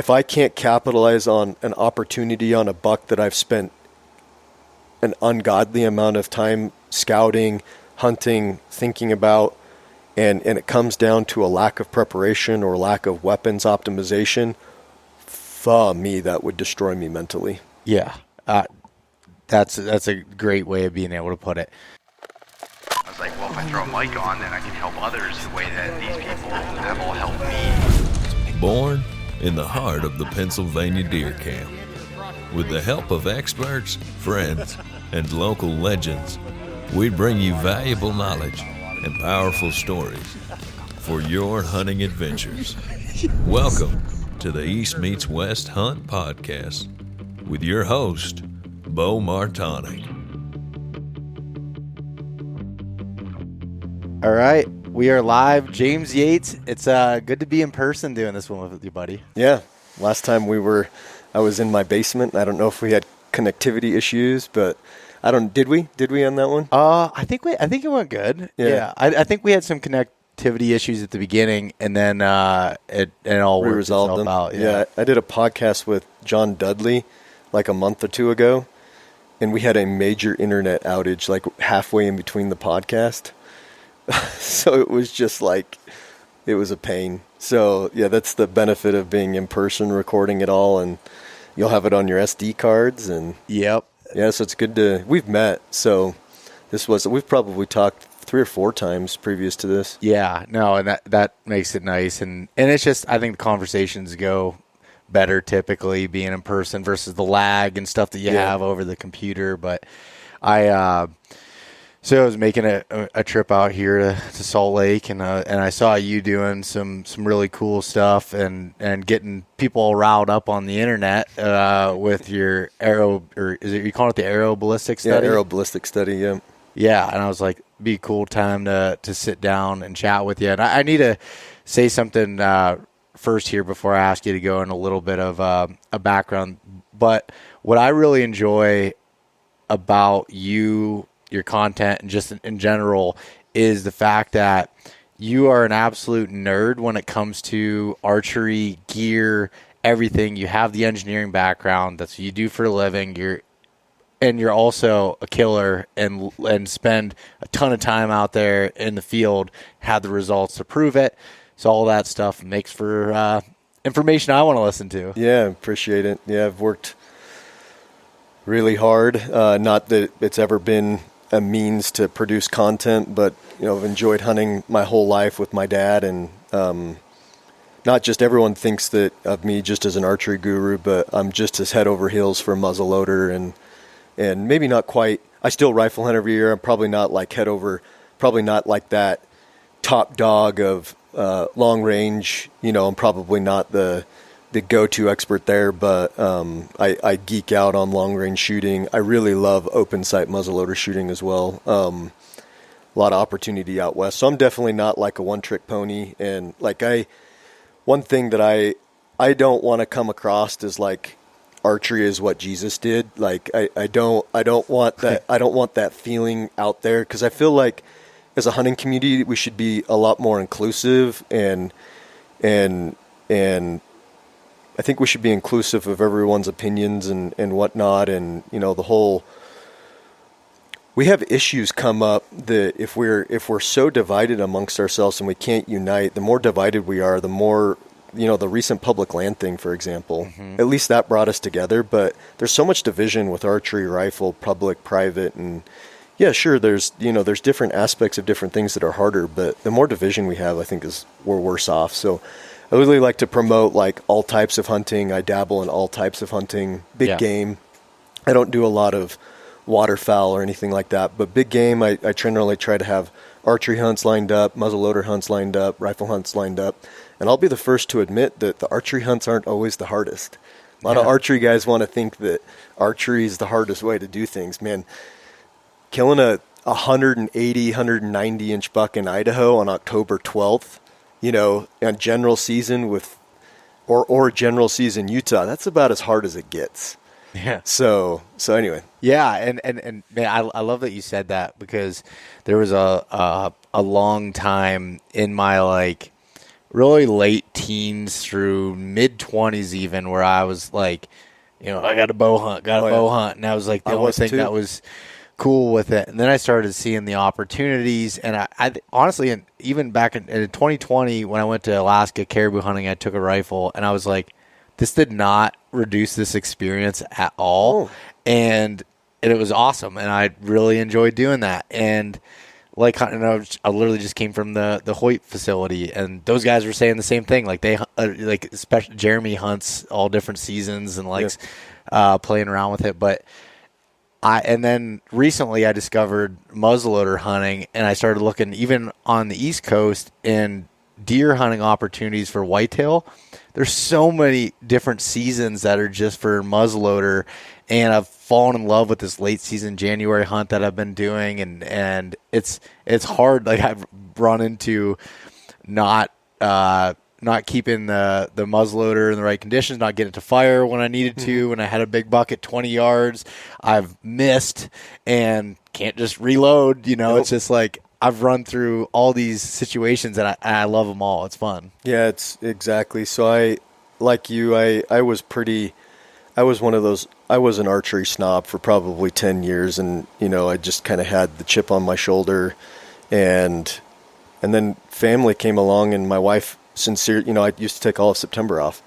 if I can't capitalize on an opportunity on a buck that I've spent an ungodly amount of time scouting, hunting, thinking about, and it comes down to a lack of preparation or lack of weapons optimization, me, that would destroy me mentally. Yeah. That's a great way of being able to put it. I was like, well, if I throw a mic on, then I can help others the way that these people have all helped me. Born in the heart of the Pennsylvania deer camp, with the help of experts, friends, and local legends, we bring you valuable knowledge and powerful stories for your hunting adventures. Welcome to the East Meets West Hunt Podcast with your host, Beau Martonik. All right, we are live. James Yates, it's good to be in person doing this one with you, buddy. Yeah, last time I was in my basement. I don't know if we had connectivity issues, but did we on that one? I think it went good. Yeah. I think we had some connectivity issues at the beginning, and then it all worked itself out. Yeah, I did a podcast with John Dudley like a month or two ago, and we had a major internet outage like halfway in between the podcast. So it was just like, it was a pain. So yeah, that's the benefit of being in person, recording it all, and you'll have it on your SD cards. And yep. Yeah, so it's good we've met. So we've probably talked 3 or 4 times previous to this. Yeah, no, and that makes it nice. And it's just, I think the conversations go better typically being in person versus the lag and stuff that you have over the computer. But so I was making a trip out here to Salt Lake, and I saw you doing some really cool stuff and getting people riled up on the internet with your Arrow, or is it, you call it the Arrow Ballistic Study? Yeah, Arrow Ballistic Study, yeah. Yeah, and I was like, be a cool time to sit down and chat with you. And I need to say something first here before I ask you to go in a little bit of a background. But what I really enjoy about you, your content, and just in general, is the fact that you are an absolute nerd when it comes to archery, gear, everything. You have the engineering background. That's what you do for a living. You're also a killer and spend a ton of time out there in the field, have the results to prove it. So all that stuff makes for information I want to listen to. Yeah, appreciate it. Yeah, I've worked really hard. Not that it's ever been a means to produce content, but I've enjoyed hunting my whole life with my dad, and not just everyone thinks that of me just as an archery guru, but I'm just as head over heels for a muzzleloader, and maybe not quite. I still rifle hunt every year. I'm probably not like probably not like that top dog of long range. I'm probably not the go-to expert there, but I geek out on long-range shooting. I really love open-sight muzzleloader shooting as well. A lot of opportunity out west. So I'm definitely not like a one-trick pony. And one thing that I don't want to come across is like archery is what Jesus did. Like I don't want that. I don't want that feeling out there, because I feel like as a hunting community we should be a lot more inclusive and I think we should be inclusive of everyone's opinions and whatnot. And, we have issues come up that if we're so divided amongst ourselves and we can't unite, the more divided we are, the more, the recent public land thing, for example, at least that brought us together. But there's so much division with archery, rifle, public, private. And yeah, sure, there's different aspects of different things that are harder, but the more division we have, I think we're worse off. So I really like to promote like all types of hunting. I dabble in all types of hunting, big game. I don't do a lot of waterfowl or anything like that, but big game, I generally try to have archery hunts lined up, muzzleloader hunts lined up, rifle hunts lined up. And I'll be the first to admit that the archery hunts aren't always the hardest. A lot of archery guys want to think that archery is the hardest way to do things. Man, killing a 180, 190 inch buck in Idaho on October 12th, on general season or general season Utah, that's about as hard as it gets. Yeah. So anyway. Yeah, and man, I love that you said that, because there was a long time in my really late teens through mid-20s even, where I was like, I got a bow hunt, and I was like the only thing that was cool with it. And then I started seeing the opportunities, and I honestly, and even back in 2020 when I went to Alaska caribou hunting, I took a rifle, and I was like, this did not reduce this experience at all, and it was awesome, and I really enjoyed doing that. And I literally just came from the Hoyt facility, and those guys were saying the same thing. Like especially Jeremy hunts all different seasons and likes playing around with it. But and then recently I discovered muzzleloader hunting, and I started looking even on the East Coast in deer hunting opportunities for whitetail. There's so many different seasons that are just for muzzleloader, and I've fallen in love with this late season January hunt that I've been doing, and it's hard. Like, I've run into not keeping the muzzleloader in the right conditions, not getting it to fire when I needed to. When I had a big buck at 20 yards, I've missed and can't just reload. It's just like I've run through all these situations, and I love them all. It's fun. Yeah, it's exactly. So I was one of those. I was an archery snob for probably 10 years, and I just kind of had the chip on my shoulder, and then family came along, and my wife I used to take all of September off,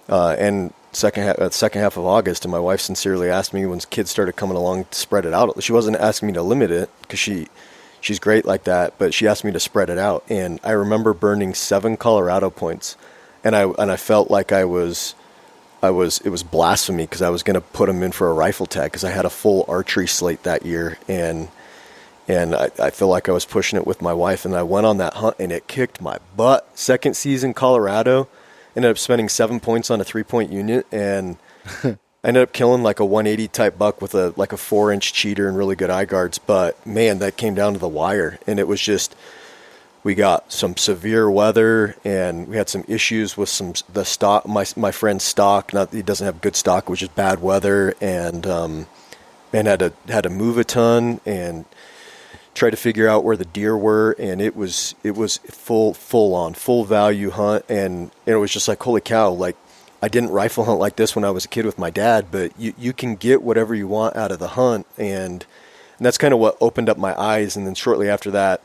and second half of August, and my wife sincerely asked me when kids started coming along to spread it out. She wasn't asking me to limit it, because she's great like that, but she asked me to spread it out. And I remember burning 7 Colorado points, and I felt like it was blasphemy, because I was going to put them in for a rifle tag, because I had a full archery slate that year, and I feel like I was pushing it with my wife, and I went on that hunt, and it kicked my butt. Second season Colorado, ended up spending 7 points on a 3-point unit, and I ended up killing like a 180 type buck with a 4-inch cheater and really good eye guards. But man, that came down to the wire, and it was just, we got some severe weather, and we had some issues with the stock. My friend's stock, he doesn't have good stock, which is bad weather, and had to move a ton and try to figure out where the deer were, and it was full value hunt, and it was just like, holy cow, like, I didn't rifle hunt like this when I was a kid with my dad, but you can get whatever you want out of the hunt, and that's kind of what opened up my eyes. And then shortly after that,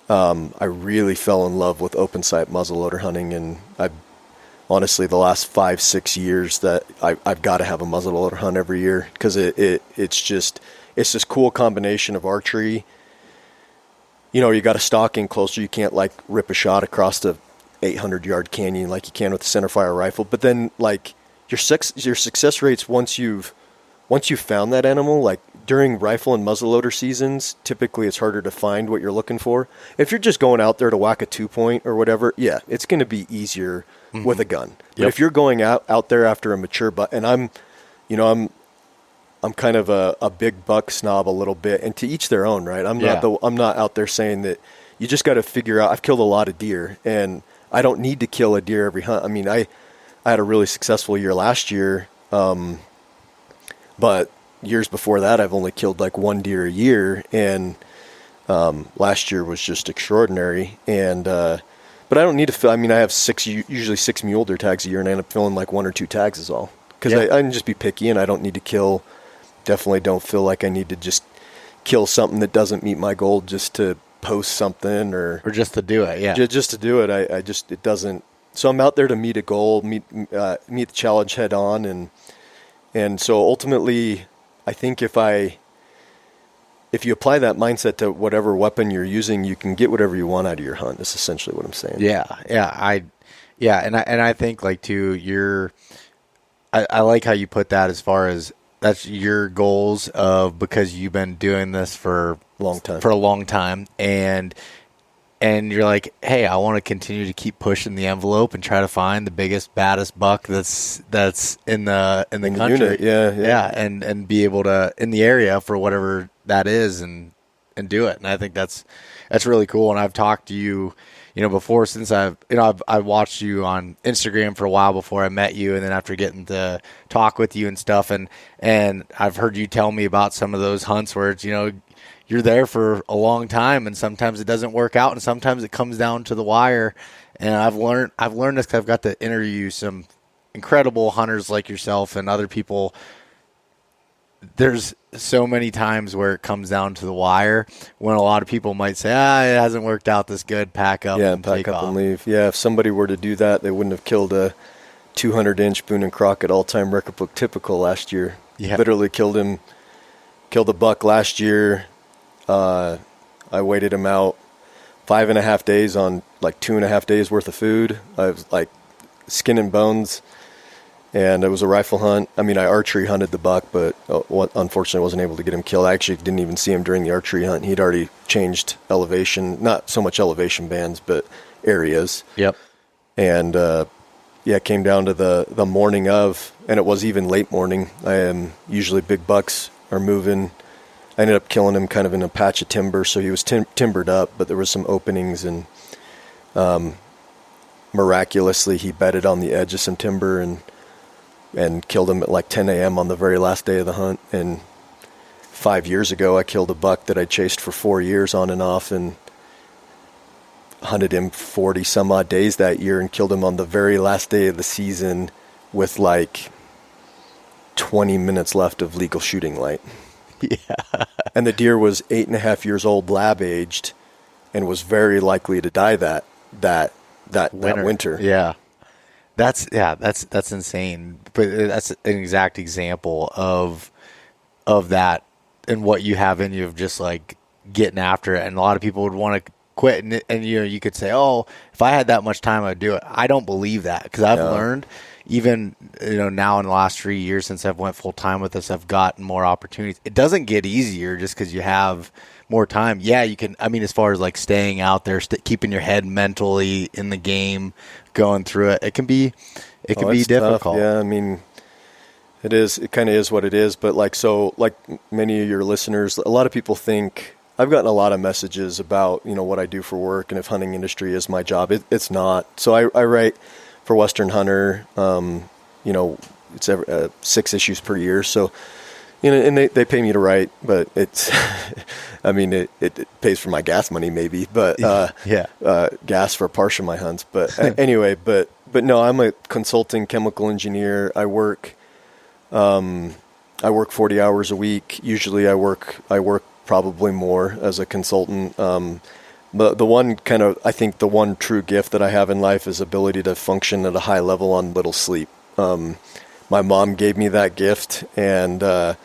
I really fell in love with open sight muzzleloader hunting, and honestly, the last 5-6 years that I've got to have a muzzleloader hunt every year, because it's this cool combination of archery. You got a stock in closer, you can't like rip a shot across the 800-yard canyon like you can with a centerfire rifle. But then, like, your success rates once you've found that animal, like during rifle and muzzleloader seasons, typically it's harder to find what you're looking for. If you're just going out there to whack a 2-point or whatever, yeah, it's going to be easier with a gun. But if you're going out there after a mature buck, and I'm kind of a big buck snob a little bit, and to each their own, right? I'm not out there saying that you just got to figure out. I've killed a lot of deer, and I don't need to kill a deer every hunt. I mean, I had a really successful year last year, but years before that, I've only killed like 1 deer a year, and last year was just extraordinary. And but I don't need to fill. I mean, I have usually 6 mule deer tags a year, and I end up filling like 1 or 2 tags is all, because I can just be picky, and I don't need to kill. Definitely don't feel like I need to just kill something that doesn't meet my goal just to post something or just to do it. Yeah, just to do it. It doesn't. So I'm out there to meet a goal, meet the challenge head on, and so ultimately, I think if you apply that mindset to whatever weapon you're using, you can get whatever you want out of your hunt. That's essentially what I'm saying. And I think like too, I like how you put that, as far as that's your goals of, because you've been doing this for a long time, and you're like, hey, I want to continue to keep pushing the envelope and try to find the biggest, baddest buck that's in the country. Unit. And be able to, in the area, for whatever that is, and do it. And I think that's really cool. And I've talked to you, before, since I've watched you on Instagram for a while before I met you, and then after getting to talk with you and stuff, and I've heard you tell me about some of those hunts where it's, you're there for a long time, and sometimes it doesn't work out, and sometimes it comes down to the wire, And I've learned this 'cause I've got to interview some incredible hunters like yourself and other people. There's so many times where it comes down to the wire when a lot of people might say, it hasn't worked out this good, pack up and pack take up off. and leave. Yeah, if somebody were to do that, they wouldn't have killed a 200-inch Boone and Crockett all-time record book typical last year. Yeah. Literally killed a buck last year. I waited him out 5.5 days on like 2.5 days worth of food. I was like skin and bones. And it was a rifle hunt. I mean, I archery hunted the buck, but unfortunately wasn't able to get him killed. I actually didn't even see him during the archery hunt. He'd already changed elevation, not so much elevation bands, but areas. Yep. And, came down to the morning of, and it was even late morning. Usually big bucks are moving. I ended up killing him kind of in a patch of timber, so he was timbered up, but there was some openings, and miraculously he bedded on the edge of some timber and killed him at like 10 a.m. on the very last day of the hunt. And 5 years ago, I killed a buck that I chased for 4 years on and off and hunted him 40 some odd days that year and killed him on the very last day of the season with like 20 minutes left of legal shooting light. Yeah. And the deer was 8.5 years old, lab aged, and was very likely to die that winter. Yeah. That's insane. But that's an exact example of that and what you have in you of just like getting after it. And a lot of people would want to quit, and you could say, "Oh, if I had that much time, I'd do it." I don't believe that, because I've learned, even now in the last 3 years since I've went full time with this, I've gotten more opportunities. It doesn't get easier just because you have more time. Yeah, you can. I mean, as far as like staying out there, keeping your head mentally in the game, going through it, it can be difficult. Tough. Yeah, I mean, it is. It kind of is what it is. But like many of your listeners, a lot of people think. I've gotten a lot of messages about what I do for work and if hunting industry is my job. It's not. So I write for Western Hunter. It's 6 issues per year. So. And they pay me to write, but it's, I mean, it pays for my gas money maybe, but, gas for a portion of my hunts. But anyway, but no, I'm a consulting chemical engineer. I work 40 hours a week. Usually I work probably more as a consultant. But I think the one true gift that I have in life is ability to function at a high level on little sleep. My mom gave me that gift, and I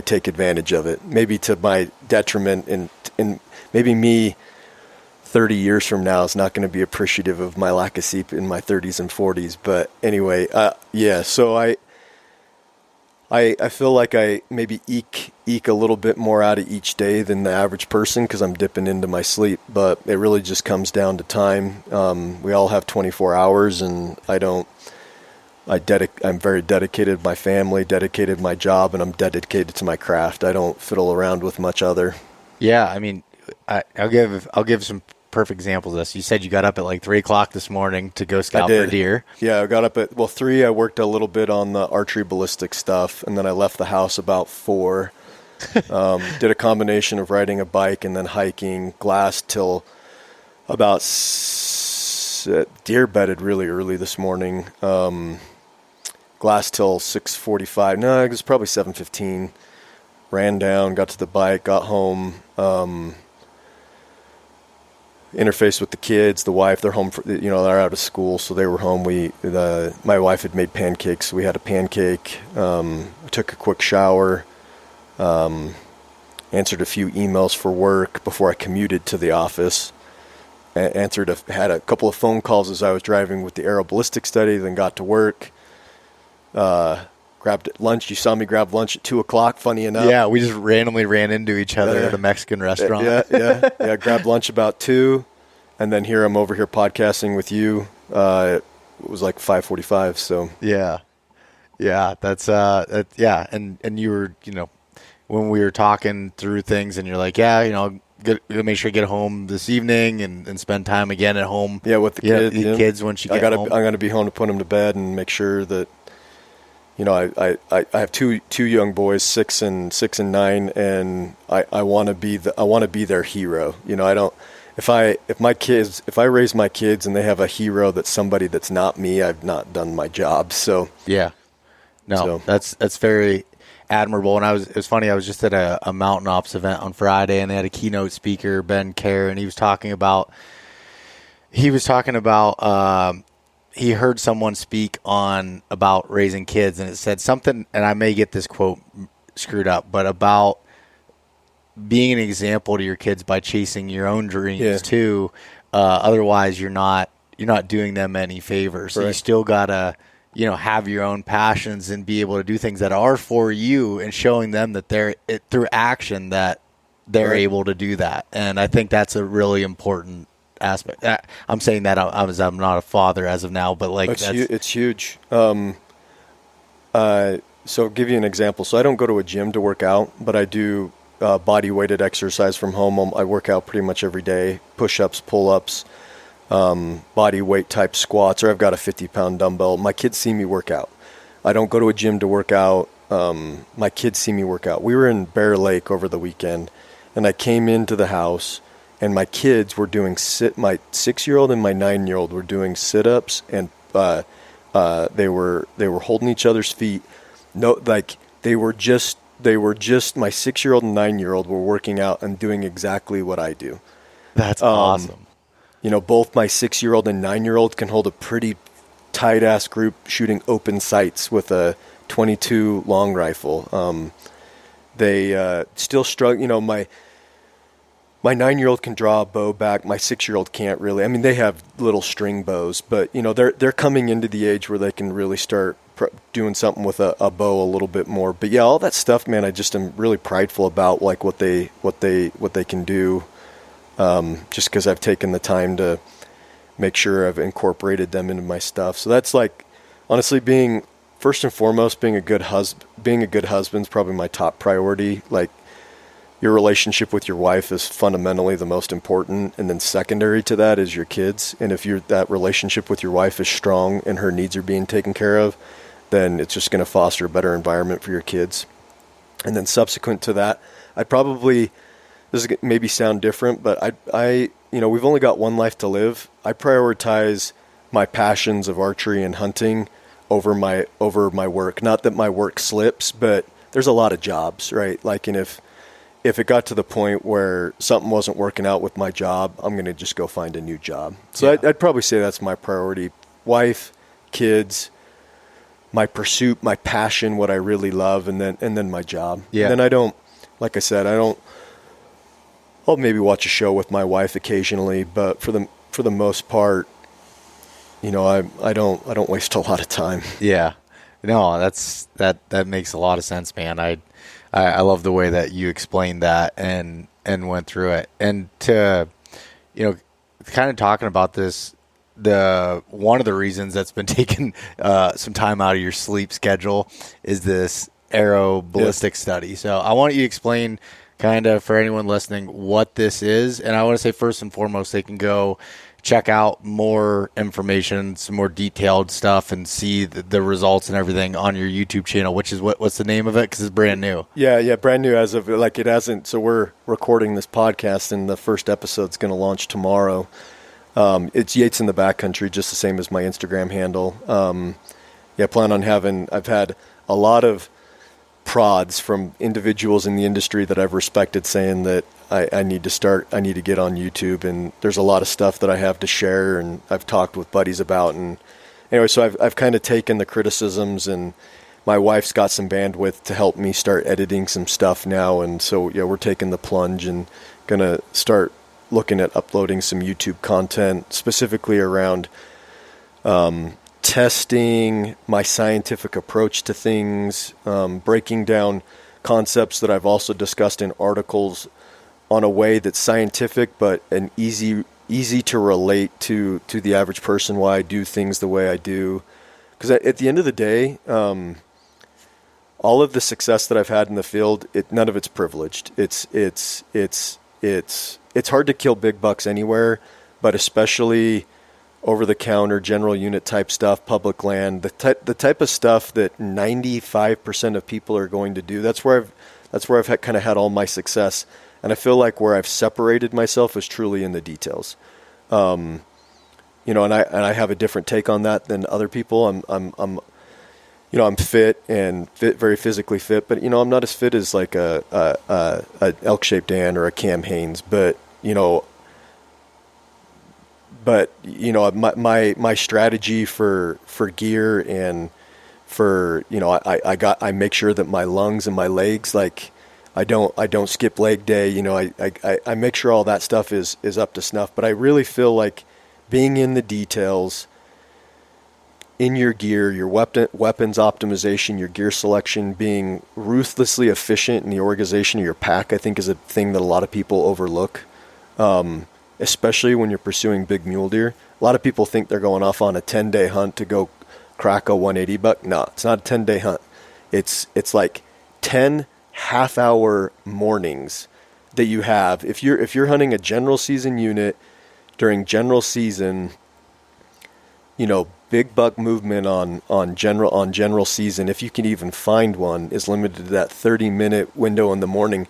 take advantage of it, maybe to my detriment, and maybe me 30 years from now is not going to be appreciative of my lack of sleep in my 30s and 40s. But anyway, so I feel like I maybe eke a little bit more out of each day than the average person because I'm dipping into my sleep, but it really just comes down to time. We all have 24 hours, and I'm very dedicated to my family, dedicated to my job, and I'm dedicated to my craft. I don't fiddle around with much other. Yeah, I mean, I'll give some perfect examples of this. You said you got up at like 3:00 this morning to go scout for deer. Yeah, I got up at 3. I worked a little bit on the Archery Ballistic stuff, and then I left the house about 4. Did a combination of riding a bike and then hiking, glass till about deer bedded really early this morning. Glass till 6:45. No, it was probably 7:15. Ran down, got to the bike, got home. Interfaced with the kids, the wife. They're home they're out of school, so they were home. My wife had made pancakes, so we had a pancake. Took a quick shower. Answered a few emails for work before I commuted to the office. Had a couple of phone calls as I was driving with the Arrow Ballistic Study. Then got to work. Grabbed lunch. You saw me grab lunch at 2:00. Funny enough. Yeah, we just randomly ran into each other at a Mexican restaurant. Yeah. Grabbed lunch about 2, and then I'm over here podcasting with you. It was like 5:45. So yeah, that's yeah. And you were when we were talking through things, and you're like, make sure you get home this evening and spend time again at home. Yeah, with the kids. The kids once you get home. I'm gonna be home to put them to bed and make sure that. I have two young boys, 6 and 9, and I want to be their hero. if I raise my kids and they have a hero that's somebody that's not me, I've not done my job. So yeah, no, that's very admirable. And it was funny. I was just at a Mountain Ops event on Friday, and they had a keynote speaker, Ben Kerr, and he was talking about he heard someone speak about raising kids, and it said something, and I may get this quote screwed up, but about being an example to your kids by chasing your own dreams too. Otherwise, you're not doing them any favors. So you still gotta, have your own passions and be able to do things that are for you, and showing them that through action that they're able to do that. And I think that's a really important aspect. I'm saying that I'm not a father as of now, but it's huge. So I'll give you an example. So I don't go to a gym to work out, but I do body weighted exercise from home. I work out pretty much every day, push-ups, pull-ups, body weight type squats, or I've got a 50-pound dumbbell. My kids see me work out. I don't go to a gym to work out. My kids see me work out. We were in Bear Lake over the weekend, and I came into the house, and my kids were doing my 6-year-old and my 9-year-old were doing sit-ups, and they were holding each other's feet. No, like they were just my 6-year-old and 9-year-old were working out and doing exactly what I do. That's awesome. Both my 6-year-old and 9-year-old can hold a pretty tight ass group shooting open sights with a .22 long rifle. They still struggle. My 9-year-old can draw a bow back. My 6-year-old can't really. I mean, they have little string bows, but they're coming into the age where they can really start doing something with a bow a little bit more. But yeah, all that stuff, man, I just am really prideful about, like what they can do. Just because I've taken the time to make sure I've incorporated them into my stuff. So that's like, honestly, first and foremost, being a good husband is probably my top priority. Like, your relationship with your wife is fundamentally the most important, and then secondary to that is your kids. And if that relationship with your wife is strong and her needs are being taken care of, then it's just going to foster a better environment for your kids. And then subsequent to that, this is maybe sound different, but we've only got one life to live. I prioritize my passions of archery and hunting over my work. Not that my work slips, but there's a lot of jobs, right? Like, and if it got to the point where something wasn't working out with my job, I'm going to just go find a new job. So I'd probably say that's my priority: wife, kids, my pursuit, my passion, what I really love, and then my job. Yeah. And then I'll maybe watch a show with my wife occasionally, but for the most part, I don't waste a lot of time. Yeah. No, that makes a lot of sense, man. I love the way that you explained that and went through it. And to, kind of talking about this, one of the reasons that's been taking some time out of your sleep schedule is this Arrow Ballistic Study. So I want you to explain, kind of, for anyone listening, what this is. And I want to say, first and foremost, they can go check out more information, some more detailed stuff, and see the results and everything on your YouTube channel, which is what's the name of it? Because it's brand new. Yeah, brand new as of, it hasn't. So we're recording this podcast, and the first episode's going to launch tomorrow. It's Yates in the Backcountry, just the same as my Instagram handle. I've had a lot of prods from individuals in the industry that I've respected, saying that I need to get on YouTube, and there's a lot of stuff that I have to share, and I've talked with buddies about. And anyway, so I've kind of taken the criticisms, and my wife's got some bandwidth to help me start editing some stuff now. And so, we're taking the plunge and going to start looking at uploading some YouTube content specifically around testing my scientific approach to things, breaking down concepts that I've also discussed in articles on a way that's scientific but an easy to relate to the average person, why I do things the way I do. Because at the end of the day, all of the success that I've had in the field, none of it's privileged. It's hard to kill big bucks anywhere, but especially over-the-counter, general unit type stuff, public land, the type of stuff that 95% of people are going to do. That's where That's where I've kind of had all my success. And I feel like where I've separated myself is truly in the details. And I have a different take on that than other people. I'm fit and very physically fit, but I'm not as fit as like a elk-shaped Dan or a Cam Hanes. But my strategy for gear and for I make sure that my lungs and my legs, like I don't skip leg day. I make sure all that stuff is up to snuff. But I really feel like being in the details, in your gear, your weapons optimization, your gear selection, being ruthlessly efficient in the organization of your pack, I think is a thing that a lot of people overlook, especially when you're pursuing big mule deer. A lot of people think they're going off on a 10-day hunt to go crack a 180 buck. No, it's not a 10-day hunt. It's like 10 half-hour mornings that you have. If you're hunting a general season unit during general season, big buck movement on general season, if you can even find one, is limited to that 30-minute window in the morning,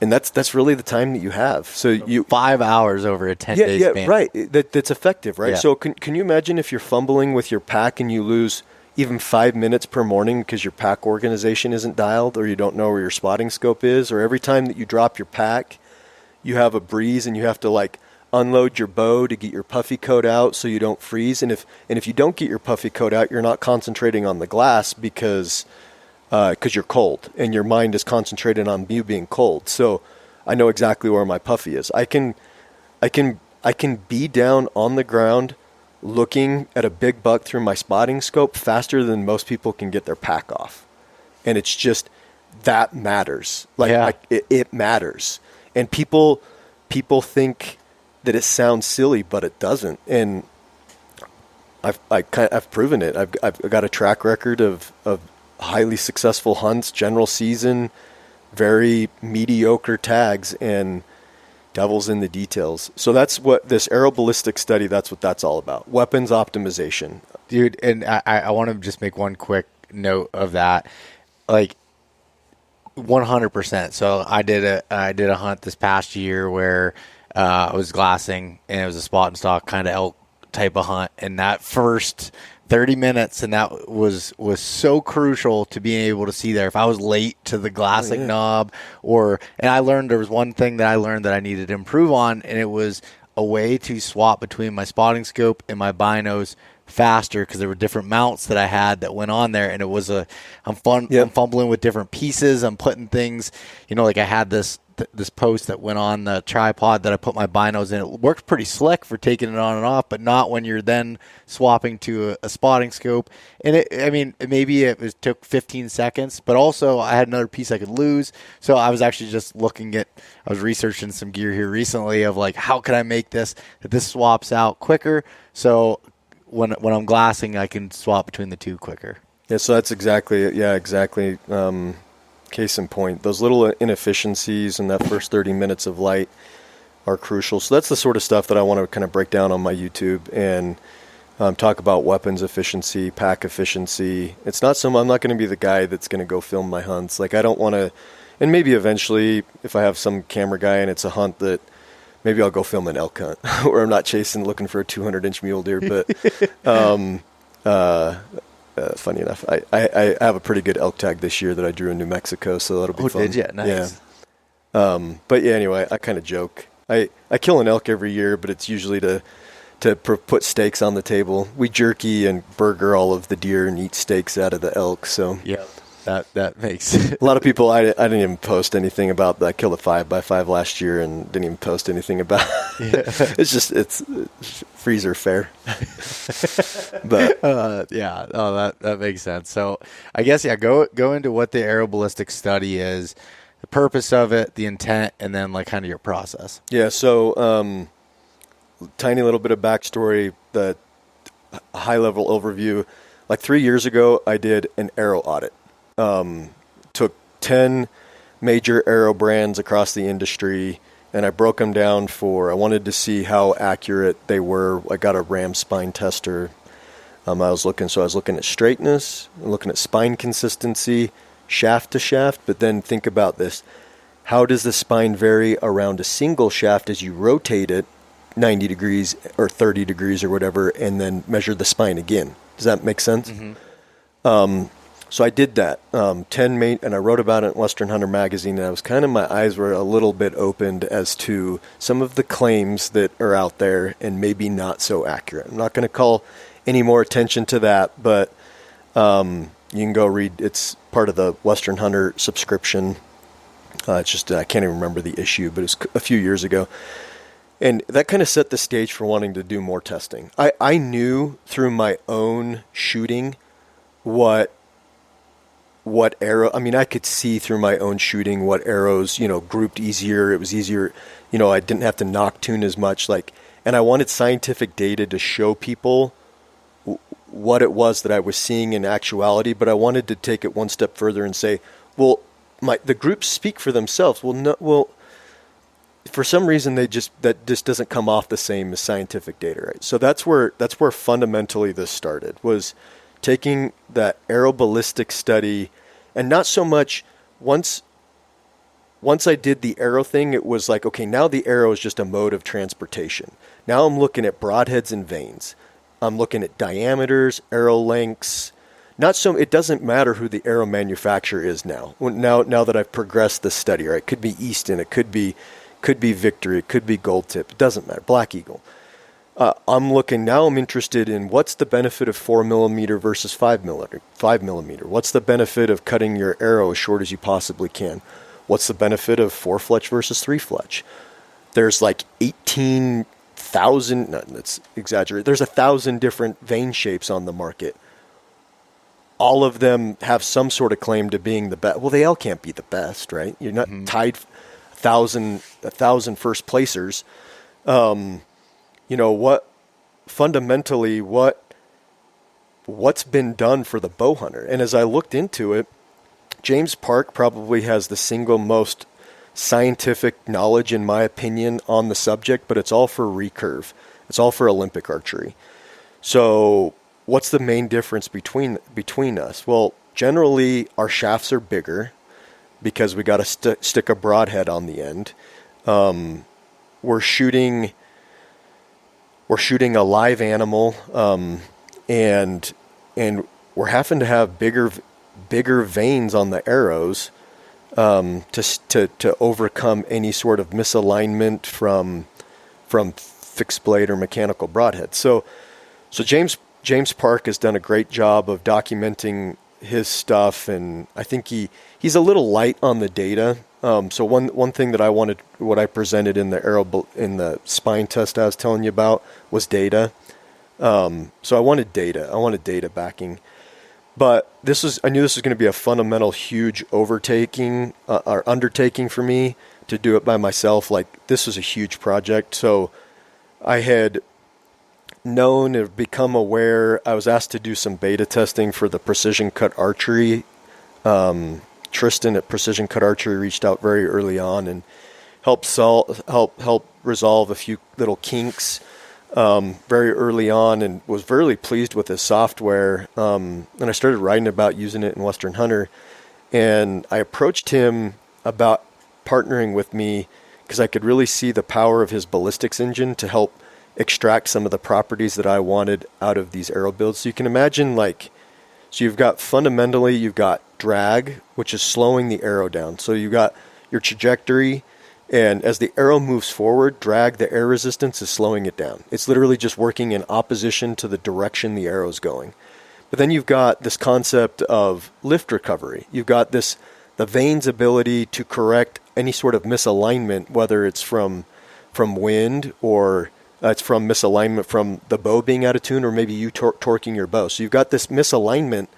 and that's really the time that you have. So you 5 hours over a 10-day span. Yeah, right. That's effective, right? Yeah. So can you imagine if you're fumbling with your pack and you lose even 5 minutes per morning because your pack organization isn't dialed, or you don't know where your spotting scope is, or every time that you drop your pack, you have a breeze and you have to like unload your bow to get your puffy coat out so you don't freeze. And if you don't get your puffy coat out, you're not concentrating on the glass because you're cold and your mind is concentrated on you being cold. So I know exactly where my puffy is. I can be down on the ground looking at a big buck through my spotting scope faster than most people can get their pack off. And it's just, that matters. It matters. And people think that it sounds silly, but it doesn't. And I've proven it. I've got a track record of highly successful hunts, general season, very mediocre tags, and devil's in the details. So that's what this Arrow Ballistic Study, that's what that's all about. Weapons optimization. Dude, and I want to just make one quick note of that. Like, 100%. So I did a hunt this past year where I was glassing, and it was a spot and stock kind of elk type of hunt. And that first 30 minutes, and that was so crucial to being able to see there. If I was late to the glassing knob, and I learned, there was one thing that I learned that I needed to improve on, and it was a way to swap between my spotting scope and my binos faster, because there were different mounts that I had that went on there, and it was I'm fumbling with different pieces. I'm putting things, like I had this post that went on the tripod that I put my binos in. It worked pretty slick for taking it on and off, but not when you're then swapping to a spotting scope. And maybe it took 15 seconds, but also I had another piece I could lose. So I was actually just I was researching some gear here recently of like, how can I make that this swaps out quicker? So when I'm glassing, I can swap between the two quicker. Yeah, so that's exactly it. Yeah, exactly. Case in point, those little inefficiencies in that first 30 minutes of light are crucial. So that's the sort of stuff that I want to kind of break down on my YouTube and talk about weapons efficiency, pack efficiency. It's not I'm not going to be the guy that's going to go film my hunts. Like, I don't want to, and maybe eventually if I have some camera guy and it's a hunt that maybe I'll go film an elk hunt where I'm not looking for a 200-inch mule deer. But funny enough, I have a pretty good elk tag this year that I drew in New Mexico, so that'll be fun. Did you? Nice. Yeah. But yeah, anyway, I kind of joke. I kill an elk every year, but it's usually to put steaks on the table. We jerky and burger all of the deer and eat steaks out of the elk. So yeah, that makes a lot of people. I didn't even post anything about that. I killed a 5x5 last year and didn't even post anything about. It's freezer fare. But that makes sense. So I guess go into what the Arrow Ballistic Study is, the purpose of it, the intent, and then like kind of your process. Yeah. So tiny little bit of backstory, the high level overview. Like 3 years ago, I did an arrow audit. Took 10 major arrow brands across the industry, and I broke them down I wanted to see how accurate they were. I got a ram spine tester. I was looking at straightness, looking at spine consistency, shaft to shaft, but then think about this. How does the spine vary around a single shaft as you rotate it 90 degrees or 30 degrees or whatever, and then measure the spine again? Does that make sense? So I did that, 10 main, and I wrote about it in Western Hunter magazine, and I was my eyes were a little bit opened as to some of the claims that are out there and maybe not so accurate. I'm not going to call any more attention to that, but you can go read. It's part of the Western Hunter subscription. It's just, I can't even remember the issue, but it's a few years ago. And that kind of set the stage for wanting to do more testing. I knew through my own shooting what arrow, I mean, I could see through my own shooting what arrows, grouped easier. It was easier, I didn't have to knock tune as much. And I wanted scientific data to show people what it was that I was seeing in actuality, but I wanted to take it one step further and say, well, the groups speak for themselves. For some reason that just doesn't come off the same as scientific data, right? So that's where fundamentally this started, was taking that Arrow Ballistic Study, and not so much once I did the arrow thing, it was like, okay, now the arrow is just a mode of transportation. Now I'm looking at broadheads and vanes. I'm looking at diameters, arrow lengths. It doesn't matter who the arrow manufacturer is now. Now that I've progressed the study, right? It could be Easton, it could be Victory, it could be Gold Tip. It doesn't matter. Black Eagle. I'm interested in what's the benefit of 4mm versus 5mm. What's the benefit of cutting your arrow as short as you possibly can? What's the benefit of 4-fletch versus 3-fletch? There's like 18,000, no, that's exaggerated. There's 1,000 different vane shapes on the market. All of them have some sort of claim to being the best. Well, they all can't be the best, right? You're not tied 1,000 first placers. What's been done for the bow hunter? And as I looked into it, James Park probably has the single most scientific knowledge, in my opinion, on the subject, but it's all for recurve. It's all for Olympic archery. So what's the main difference between us? Well, generally our shafts are bigger because we got to stick a broadhead on the end. We're shooting a live animal, and we're having to have bigger vanes on the arrows to overcome any sort of misalignment from fixed blade or mechanical broadhead. So James Park has done a great job of documenting his stuff, and I think he's a little light on the data. So one thing that what I presented in the spine test I was telling you about was data. So I wanted data. I wanted data backing. But I knew this was going to be a fundamental, huge undertaking for me to do it by myself. Like, this was a huge project. So I had known or become aware. I was asked to do some beta testing for the Precision Cut Archery. Tristan at Precision Cut Archery reached out very early on and helped resolve a few little kinks very early on, and was very pleased with his software. And I started writing about using it in Western Hunter, and I approached him about partnering with me because I could really see the power of his ballistics engine to help extract some of the properties that I wanted out of these arrow builds. So you can imagine, so you've got drag, which is slowing the arrow down. So you've got your trajectory, and as the arrow moves forward, drag, the air resistance, is slowing it down. It's literally just working in opposition to the direction the arrow is going. But then you've got this concept of lift recovery. You've got the vane's ability to correct any sort of misalignment, whether it's from wind or it's from misalignment from the bow being out of tune, or maybe you torquing your bow. So you've got this misalignment,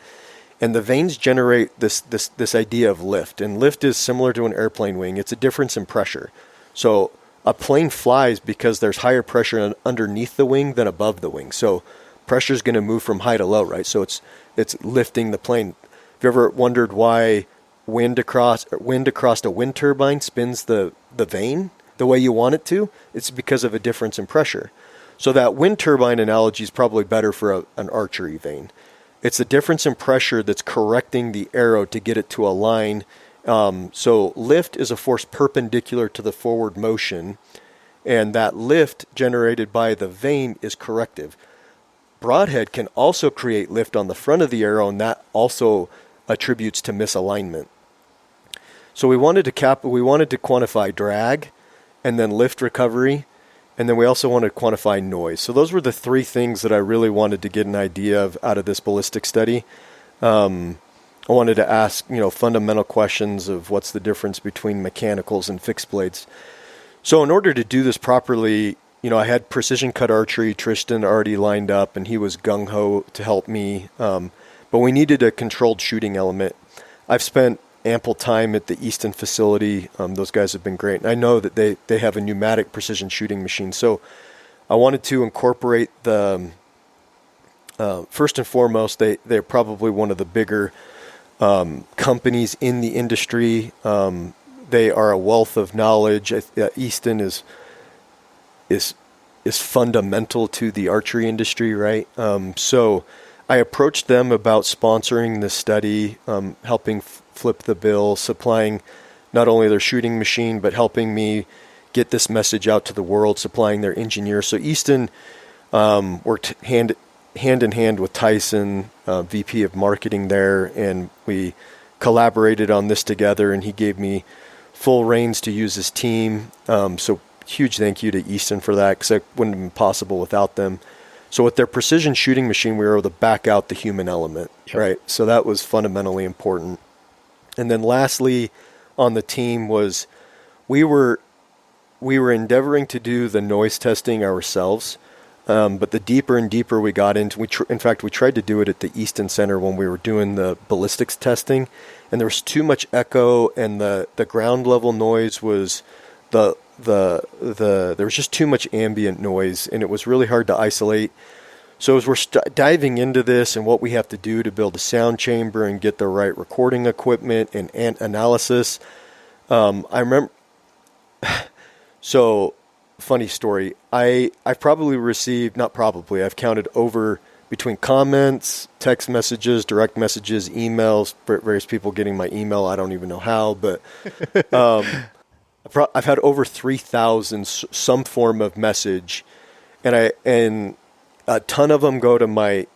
and the vanes generate this idea of lift. And lift is similar to an airplane wing. It's a difference in pressure. So a plane flies because there's higher pressure underneath the wing than above the wing. So pressure is going to move from high to low, right? So it's lifting the plane. Have you ever wondered why wind across a wind turbine spins the vane the way you want it to? It's because of a difference in pressure. So that wind turbine analogy is probably better for an archery vane. It's the difference in pressure that's correcting the arrow to get it to align. So lift is a force perpendicular to the forward motion, and that lift generated by the vane is corrective. Broadhead can also create lift on the front of the arrow, and that also attributes to misalignment. So we wanted to quantify drag, and then lift recovery, and then we also wanted to quantify noise. So those were the three things that I really wanted to get an idea of out of this ballistic study. I wanted to ask, fundamental questions of what's the difference between mechanicals and fixed blades. So in order to do this properly, I had Precision Cut Archery, Tristan, already lined up, and he was gung-ho to help me. But we needed a controlled shooting element. I've spent ample time at the Easton facility. Those guys have been great. And I know that they have a pneumatic precision shooting machine. So I wanted to incorporate the, first and foremost, they're probably one of the bigger companies in the industry. They are a wealth of knowledge. Easton is fundamental to the archery industry, right? So I approached them about sponsoring the study, helping flip the bill, supplying not only their shooting machine, but helping me get this message out to the world, supplying their engineers. So Easton worked hand in hand with Tyson, VP of marketing there, and we collaborated on this together, and he gave me full reins to use his team. So huge thank you to Easton for that, because it wouldn't have been possible without them. So with their precision shooting machine, we were able to back out the human element, right? So that was fundamentally important. And then lastly on the team was we were endeavoring to do the noise testing ourselves, but the deeper and deeper we got into, in fact, we tried to do it at the Easton Center when we were doing the ballistics testing, and there was too much echo, and the ground level noise was there was just too much ambient noise, and it was really hard to isolate. So as we're diving into this and what we have to do to build a sound chamber and get the right recording equipment and analysis, I remember. So, funny story. I've probably received, not probably, I've counted over between comments, text messages, direct messages, emails, various people getting my email. I don't even know how, but I've had over 3,000 some form of message, and a ton of them go to my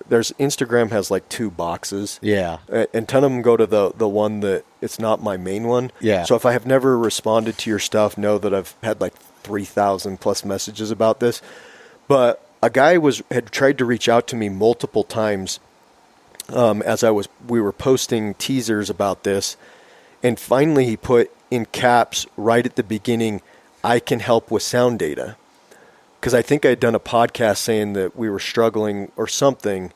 there's Instagram has like 2 boxes. Yeah. And a ton of them go to the one that it's not my main one. Yeah. So if I have never responded to your stuff, know that I've had like 3,000 plus messages about this. But a guy had tried to reach out to me multiple times as we were posting teasers about this. And finally he put in caps right at the beginning, "I can help with sound data." Because I think I had done a podcast saying that we were struggling or something.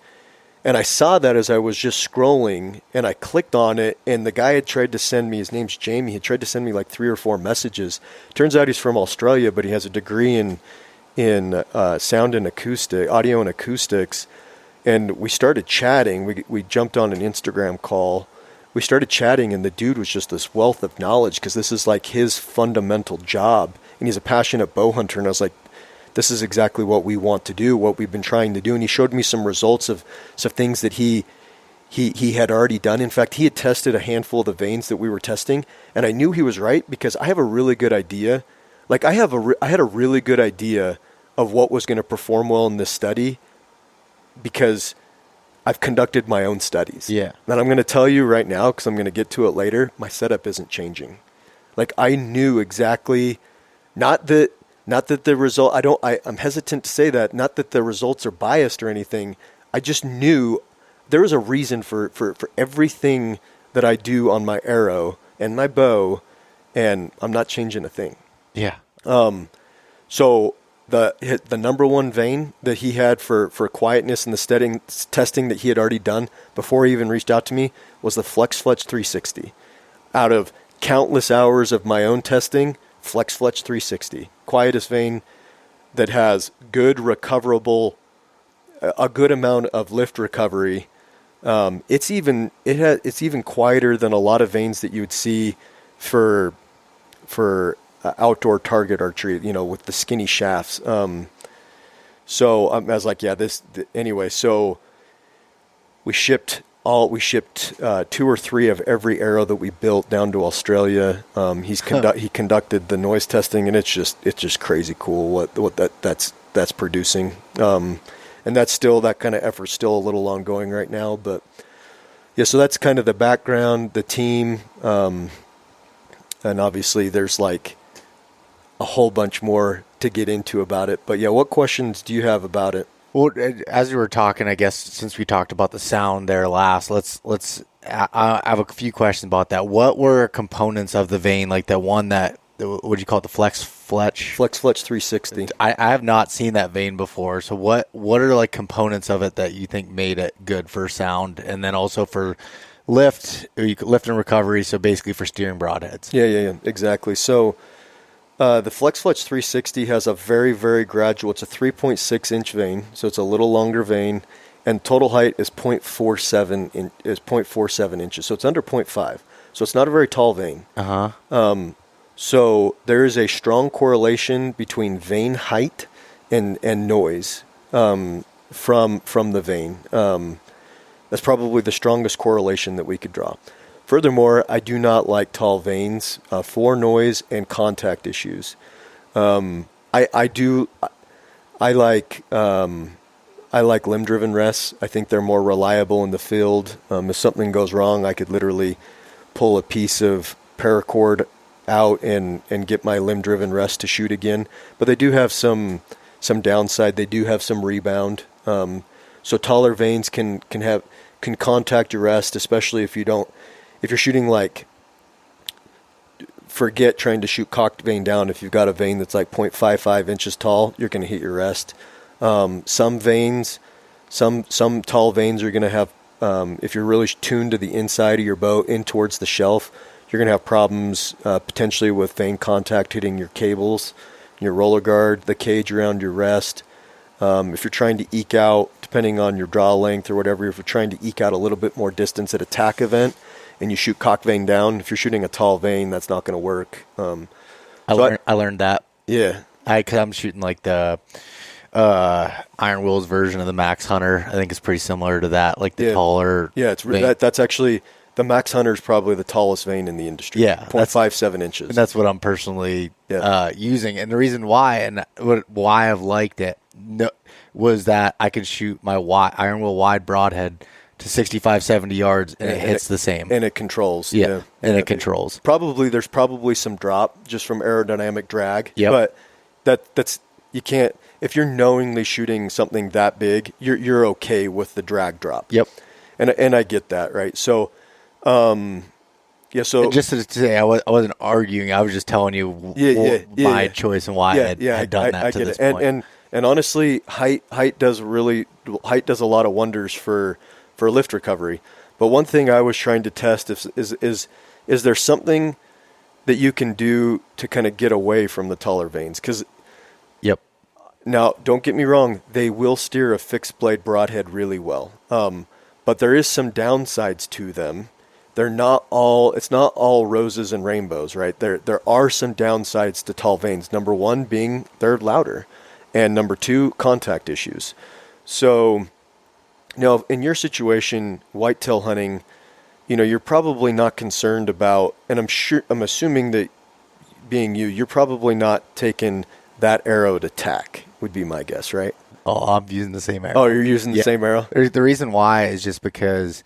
And I saw that as I was just scrolling, and I clicked on it, and the guy had tried to send me, his name's Jamie, he tried to send me like 3 or 4 messages. Turns out he's from Australia, but he has a degree in sound and audio and acoustics. And we started chatting. We jumped on an Instagram call. We started chatting, and the dude was just this wealth of knowledge, because this is like his fundamental job. And he's a passionate bow hunter, and I was like, this is exactly what we want to do, what we've been trying to do. And he showed me some results of some things that he had already done. In fact, he had tested a handful of the vanes that we were testing, and I knew he was right, because I have a really good idea. Like I had a really good idea of what was going to perform well in this study, because I've conducted my own studies. Yeah. And I'm going to tell you right now, because I'm going to get to it later, my setup isn't changing. Like I knew exactly, not that the result, I'm hesitant to say that, not that the results are biased or anything. I just knew there was a reason for everything that I do on my arrow and my bow, and I'm not changing a thing. Yeah. So the number one vane that he had for quietness and the testing that he had already done before he even reached out to me was the Flex Fletch 360. Out of countless hours of my own testing, Flex Fletch 360, quietest vane that has good recoverable, a good amount of lift recovery. It's even quieter than a lot of vanes that you would see for outdoor target archery, with the skinny shafts. So I was like, yeah, anyway. So we shipped 2 or 3 of every arrow that we built down to Australia. He conducted the noise testing, and it's just crazy cool what that's producing. And that kind of effort's still a little ongoing right now, but yeah. So that's kind of the background, the team, and obviously there's like a whole bunch more to get into about it. But yeah, what questions do you have about it? Well, as we were talking, I guess since we talked about the sound there last, I have a few questions about that. What were components of the Vane, like that one that, what do you call it, the Flex Fletch 360? I have not seen that Vane before. So what are like components of it that you think made it good for sound, and then also for lift and recovery? So basically for steering broadheads. Yeah, exactly. So the Flex Fletch 360 has a very, very gradual. It's a 3.6 inch vane, so it's a little longer vane, and total height is 0.47 inches. So it's under 0.5. So it's not a very tall vane. So there is a strong correlation between vane height and noise from the vane. That's probably the strongest correlation that we could draw. Furthermore, I do not like tall vanes for noise and contact issues. I like limb-driven rests. I think they're more reliable in the field. If something goes wrong, I could literally pull a piece of paracord out and get my limb-driven rest to shoot again. But they do have some downside. They do have some rebound. So taller vanes can contact your rest, especially if you're shooting like, forget trying to shoot cocked vane down. If you've got a vane that's like 0.55 inches tall, you're going to hit your rest. Some tall vanes are going to have, if you're really tuned to the inside of your bow in towards the shelf, you're going to have problems potentially with vane contact hitting your cables, your roller guard, the cage around your rest. If you're trying to eke out, depending on your draw length or whatever, if you're trying to eke out a little bit more distance at a tack event and you shoot cock vane down, if you're shooting a tall vane, that's not going to work. I learned that. Yeah. Because I'm shooting like the Iron Will's version of the Max Hunter. I think it's pretty similar to that, like the taller. Yeah, that's actually, the Max Hunter is probably the tallest vane in the industry. Yeah. 0.57 inches. And that's what I'm personally using. And the reason why, and why I've liked it, was that I could shoot my Iron Will wide broadhead to 65, 70 yards, and it hits the same. And it controls. Yeah, it controls. There's probably some drop just from aerodynamic drag. Yep. But that's you can't, if you're knowingly shooting something that big, you're okay with the drag drop. Yep. And I get that, right? So, So just to say, I wasn't arguing. I was just telling you my choice and why I had done that to this point. And honestly, height does a lot of wonders for lift recovery. But one thing I was trying to test is there something that you can do to kind of get away from the taller vanes? Because now, don't get me wrong, they will steer a fixed blade broadhead really well. But there is some downsides to them. It's not all roses and rainbows, right? There are some downsides to tall vanes. Number one being they're louder. And number two, contact issues. So, in your situation, whitetail hunting, you're probably not concerned about, and I'm assuming that being you're probably not taking that arrow to tack, would be my guess, right? Oh, I'm using the same arrow. Oh, you're using the same arrow? The reason why is just because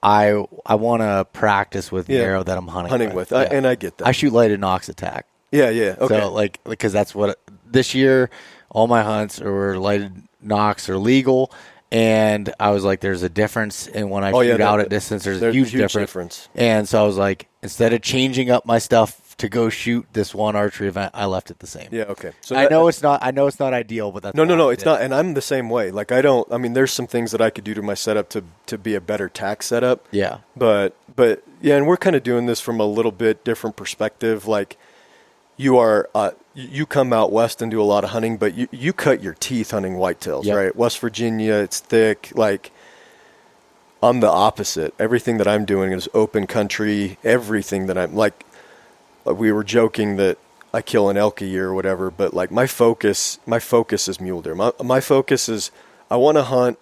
I want to practice with the arrow that I'm hunting with. And I get that. I shoot lighted Nox attack. Yeah, okay. So, because that's what, this year, all my hunts were lighted Nox are legal, and I was like, there's a difference, and when I shoot out at distance, there's a huge difference. And so I was like, instead of changing up my stuff to go shoot this one archery event, I left it the same. Yeah, okay. So I know it's not ideal, but that's no, it's not, and I'm the same way. Like there's some things that I could do to my setup to be a better tack setup. Yeah. But yeah, and we're kind of doing this from a little bit different perspective. Like you come out west and do a lot of hunting, but you cut your teeth hunting whitetails, right? West Virginia, it's thick. Like, I'm the opposite. Everything that I'm doing is open country. Everything that I'm like, we were joking that I kill an elk a year or whatever, but like my focus is mule deer. My focus is I want to hunt.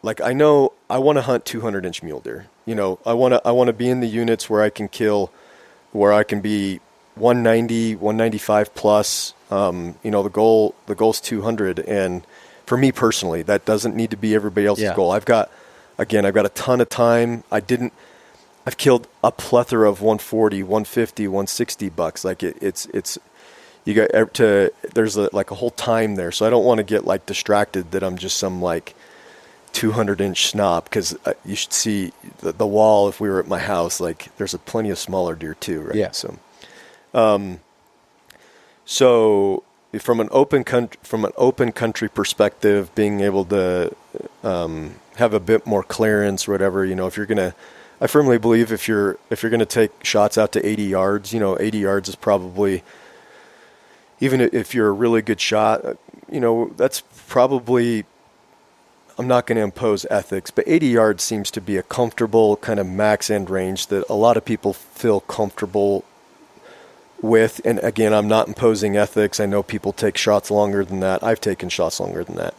Like I know I want to hunt 200-inch mule deer. You know, I want to be in the units where I can kill, where I can be 190, 195 plus. You know, the goal's 200, and for me personally, that doesn't need to be everybody else's goal. I've got a ton of time. I've killed a plethora of 140, 150, 160 bucks. Like it's you got to, there's like a whole time there. So I don't want to get like distracted that I'm just some like 200-inch snob, because you should see the wall if we were at my house. Like there's plenty of smaller deer too, right? Yeah. So from an open country perspective, being able to have a bit more clearance or whatever, you know, I firmly believe if you're going to take shots out to 80 yards, you know, 80 yards is probably, even if you're a really good shot, you know, that's probably, I'm not going to impose ethics, but 80 yards seems to be a comfortable kind of max end range that a lot of people feel comfortable with. And again, I'm not imposing ethics. I know people take shots longer than that. I've taken shots longer than that.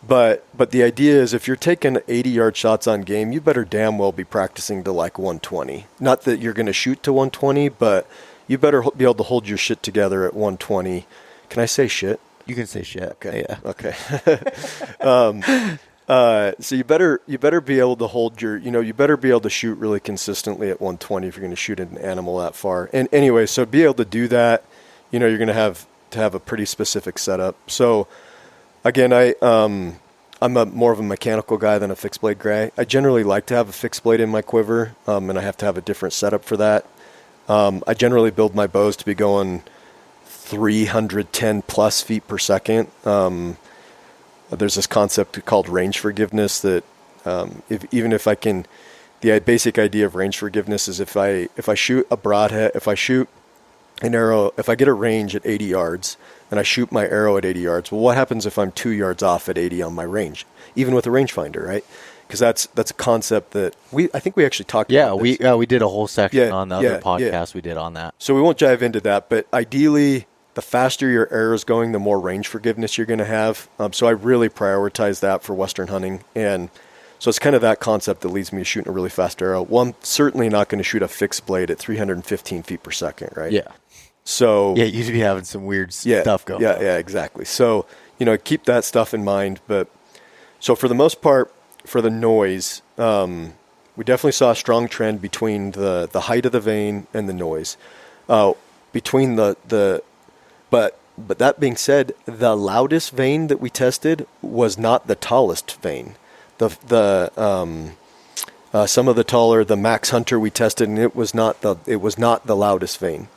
But the idea is if you're taking 80-yard shots on game, you better damn well be practicing to like 120. Not that you're going to shoot to 120, but you better be able to hold your shit together at 120. Can I say shit? You can say shit. Okay. Yeah. Okay. So you better be able to hold you better be able to shoot really consistently at 120 if you're going to shoot an animal that far. And anyway, so be able to do that, you know, you're going to have a pretty specific setup. So again, I'm more of a mechanical guy than a fixed blade guy. I generally like to have a fixed blade in my quiver, and I have to have a different setup for that. I generally build my bows to be going 310 plus feet per second. There's this concept called range forgiveness that the basic idea of range forgiveness is if I shoot a broadhead, if I shoot an arrow, if I get a range at 80 yards and I shoot my arrow at 80 yards, well, what happens if I'm 2 yards off at 80 on my range, even with a rangefinder, right? Because that's a concept that I think we actually talked about this. We did a whole section on the other podcast we did on that. So we won't dive into that, but ideally, the faster your arrow is going, the more range forgiveness you're going to have. So I really prioritize that for Western hunting. And so it's kind of that concept that leads me to shooting a really fast arrow. Well, I'm certainly not going to shoot a fixed blade at 315 feet per second, right? Yeah. So you'd be having some weird stuff going on. Yeah, exactly. So, you know, keep that stuff in mind. But so for the most part, for the noise, we definitely saw a strong trend between the height of the vane and the noise. But that being said, the loudest vane that we tested was not the tallest vane. Some of the taller, the Max Hunter we tested, and it was not the loudest vane.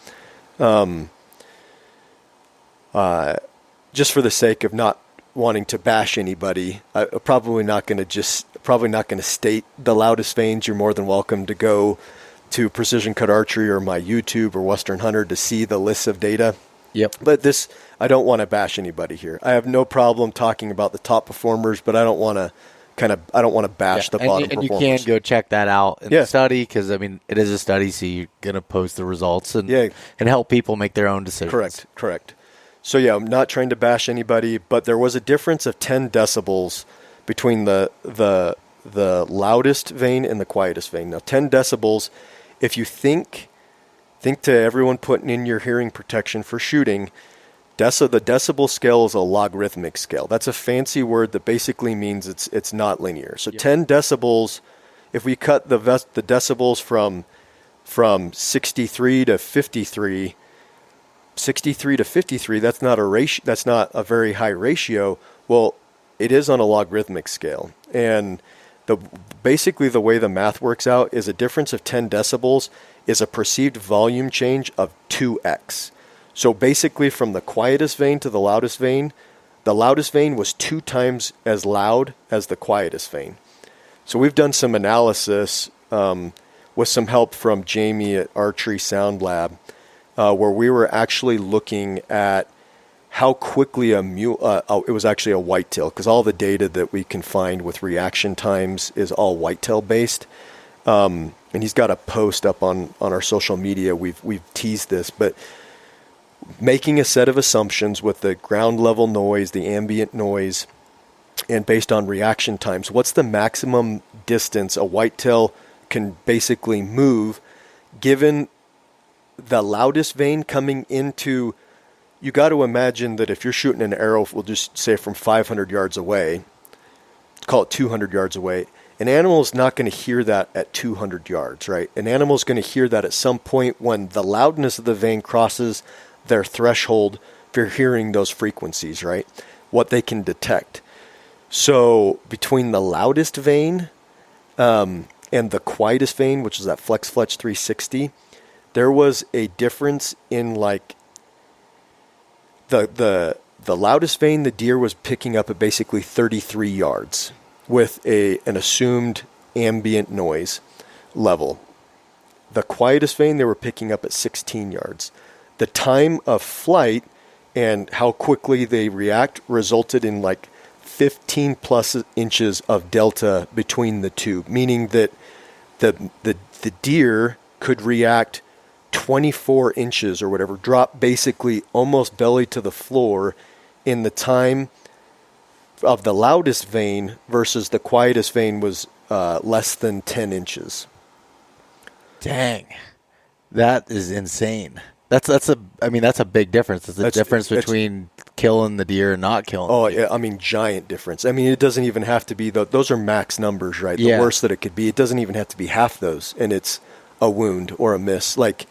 Just for the sake of not wanting to bash anybody, I'm probably not going to state the loudest vanes. You're more than welcome to go to Precision Cut Archery or my YouTube or Western Hunter to see the lists of data. Yep. But I don't want to bash anybody here. I have no problem talking about the top performers, but I don't want to bash the bottom performers. And you can go check that out in the study, because I mean it is a study, so you're going to post the results and help people make their own decisions. Correct. So yeah, I'm not trying to bash anybody, but there was a difference of 10 decibels between the loudest vane and the quietest vane. Now 10 decibels, if you think to everyone putting in your hearing protection for shooting, the decibel scale is a logarithmic scale. That's a fancy word that basically means it's not linear. So 10 decibels, if we cut the decibels from 63 to 53, that's not a ratio. That's not a very high ratio. Well, it is on a logarithmic scale, and basically the way the math works out is a difference of 10 decibels is a perceived volume change of 2x. So basically from the quietest vane to the loudest vane was 2 times as loud as the quietest vane. So we've done some analysis with some help from Jamie at Archery Sound Lab, where we were actually looking at how quickly it was actually a whitetail, because all the data that we can find with reaction times is all whitetail based. and he's got a post up on our social media. We've teased this, but making a set of assumptions with the ground level noise, the ambient noise, and based on reaction times, what's the maximum distance a whitetail can basically move given the loudest vane coming into, you got to imagine that if you're shooting an arrow, we'll just say from 500 yards away, call it 200 yards away, an animal is not going to hear that at 200 yards, right? An animal is going to hear that at some point when the loudness of the vane crosses their threshold for hearing those frequencies, right? What they can detect. So between the loudest vane and the quietest vane, which is that Flex 360, there was a difference in like the loudest vane the deer was picking up at basically 33 yards with an assumed ambient noise level. The quietest vane they were picking up at 16 yards. The time of flight and how quickly they react resulted in like 15 plus inches of delta between the two, meaning that the deer could react 24 inches or whatever, drop basically almost belly to the floor in the time of the loudest vane versus the quietest vane was less than 10 inches. Dang. That is insane. That's a big difference. It's a difference between killing the deer and not killing the deer. Yeah, I mean, giant difference. I mean, it doesn't even have to be, those are max numbers, right? Yeah. The worst that it could be. It doesn't even have to be half those, and it's a wound or a miss. Like,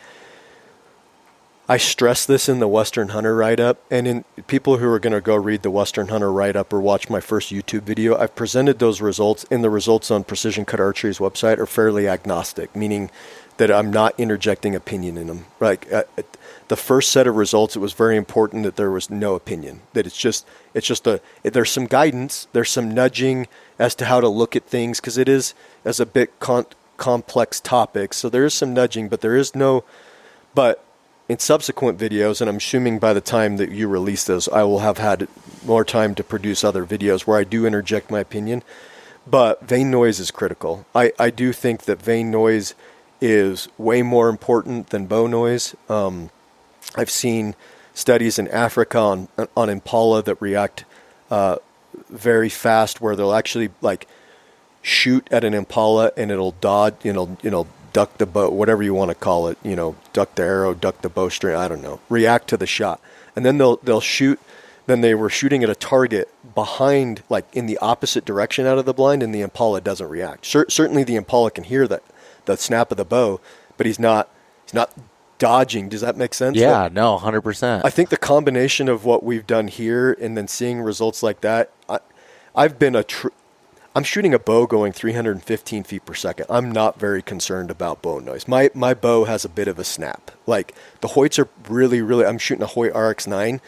I stress this in the Western Hunter write-up, and in people who are going to go read the Western Hunter write-up or watch my first YouTube video, I've presented those results, and the results on Precision Cut Archery's website are fairly agnostic, meaning that I'm not interjecting opinion in them. Like the first set of results, it was very important that there was no opinion. That there's some guidance, there's some nudging as to how to look at things, because it is as a bit complex topic. So there is some nudging, but there is no. But in subsequent videos, and I'm assuming by the time that you release those, I will have had more time to produce other videos where I do interject my opinion. But vane noise is critical. I do think that vane noise is way more important than bow noise. I've seen studies in Africa on impala that react very fast, where they'll actually like shoot at an impala and it'll dodge, duck the bow, whatever you want to call it, duck the arrow, duck the bowstring, I don't know, react to the shot. And then they'll shoot, then they were shooting at a target behind, like in the opposite direction out of the blind, and the impala doesn't react. Certainly the impala can hear the snap of the bow, but he's not dodging. Does that make sense? Yeah, no, 100%. I think the combination of what we've done here and then seeing results like that, I'm shooting a bow going 315 feet per second. I'm not very concerned about bow noise. My bow has a bit of a snap. Like the Hoyts are really, really, I'm shooting a Hoyt RX-9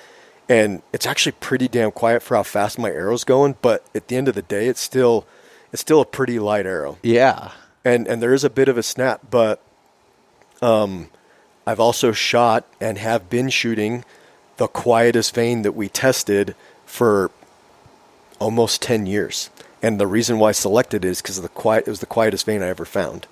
and it's actually pretty damn quiet for how fast my arrow's going. But at the end of the day, it's still a pretty light arrow. Yeah. And there is a bit of a snap, but I've also shot and have been shooting the quietest vane that we tested for almost 10 years. And the reason why I selected it is because it was the quietest vane I ever found.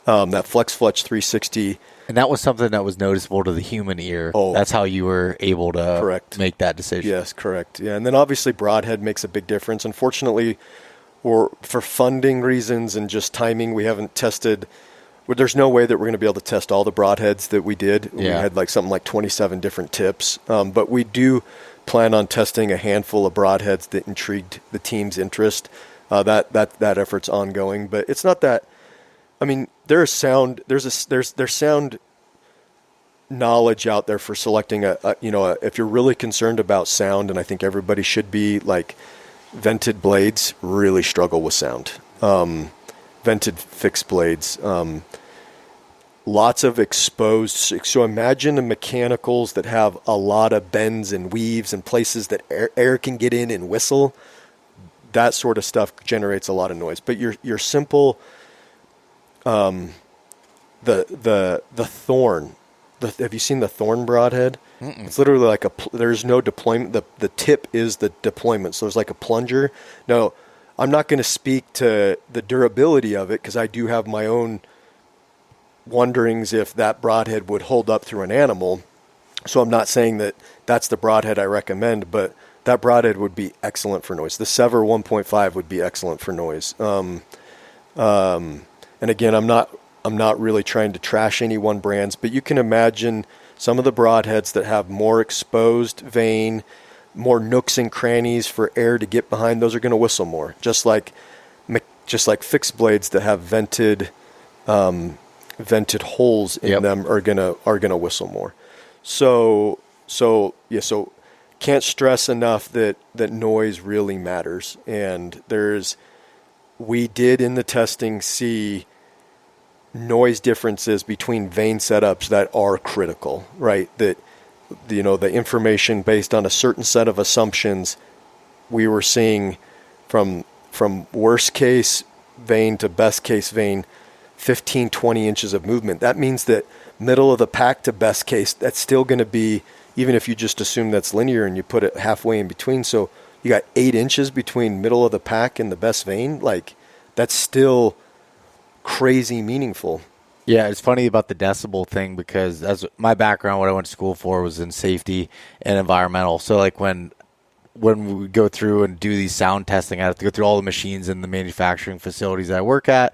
That Flex 360. And that was something that was noticeable to the human ear. Oh, that's how you were able to make that decision. Yes, correct. Yeah, and then obviously broadhead makes a big difference. Unfortunately, or for funding reasons and just timing, we haven't tested. There's no way that we're going to be able to test all the broadheads that we did. Yeah. We had like something like 27 different tips. But we do plan on testing a handful of broadheads that intrigued the team's interest. That effort's ongoing, but it's not that. I mean, there's sound knowledge out there for selecting if you're really concerned about sound, and I think everybody should be, like, vented blades really struggle with sound. Vented fixed blades, lots of exposed. So imagine the mechanicals that have a lot of bends and weaves and places that air can get in and whistle. That sort of stuff generates a lot of noise. But your simple, the thorn. Have you seen the thorn broadhead? Mm-mm. It's literally like there's no deployment. The tip is the deployment. So there's like a plunger. No, I'm not going to speak to the durability of it because I do have my own wonderings if that broadhead would hold up through an animal. So I'm not saying that that's the broadhead I recommend, but that broadhead would be excellent for noise. The Sever 1.5 would be excellent for noise. And again, I'm not really trying to trash any one brands, but you can imagine some of the broadheads that have more exposed vane, more nooks and crannies for air to get behind. Those are going to whistle more, just like fixed blades that have vented holes in them are gonna whistle more. So can't stress enough that noise really matters. And we did in the testing see noise differences between vane setups that are critical, right? That, the information based on a certain set of assumptions, we were seeing from worst case vane to best case vane, 15, 20 inches of movement. That means that middle of the pack to best case, that's still going to be, even if you just assume that's linear and you put it halfway in between. So you got 8 inches between middle of the pack and the best vane. Like, that's still crazy meaningful. Yeah, it's funny about the decibel thing, because that's my background. What I went to school for was in safety and environmental. So like when we go through and do these sound testing, I have to go through all the machines in the manufacturing facilities that I work at,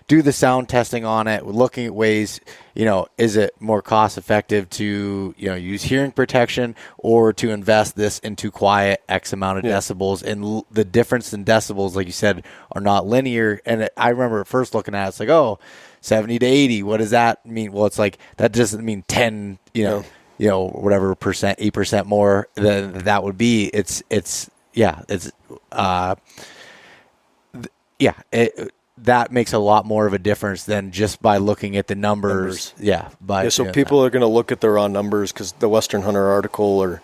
do the sound testing on it, looking at ways, is it more cost effective to, use hearing protection or to invest this into quiet X amount of decibels. And the difference in decibels, like you said, are not linear. And I remember first looking at it, it's like, 70 to 80. What does that mean? Well, it's like, that doesn't mean 10, whatever percent, 8% more than that would be. That makes a lot more of a difference than just by looking at the numbers. So people are going to look at the raw numbers, because the Western Hunter article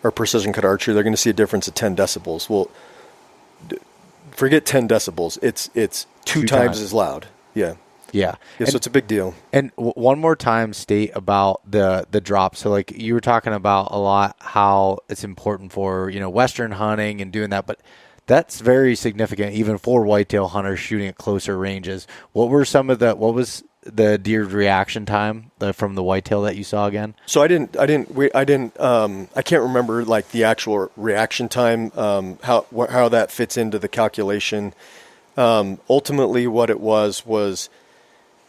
or Precision Cut Archery, they're going to see a difference of 10 decibels. Well, forget 10 decibels. It's two times as loud. Yeah. Yeah. So it's a big deal. And one more time, state about the drop. So like you were talking about a lot, how it's important for, Western hunting and doing that, but that's very significant even for whitetail hunters shooting at closer ranges. What was the deer's reaction time from the whitetail that you saw again? So I can't remember like the actual reaction time, how that fits into the calculation. Ultimately what it was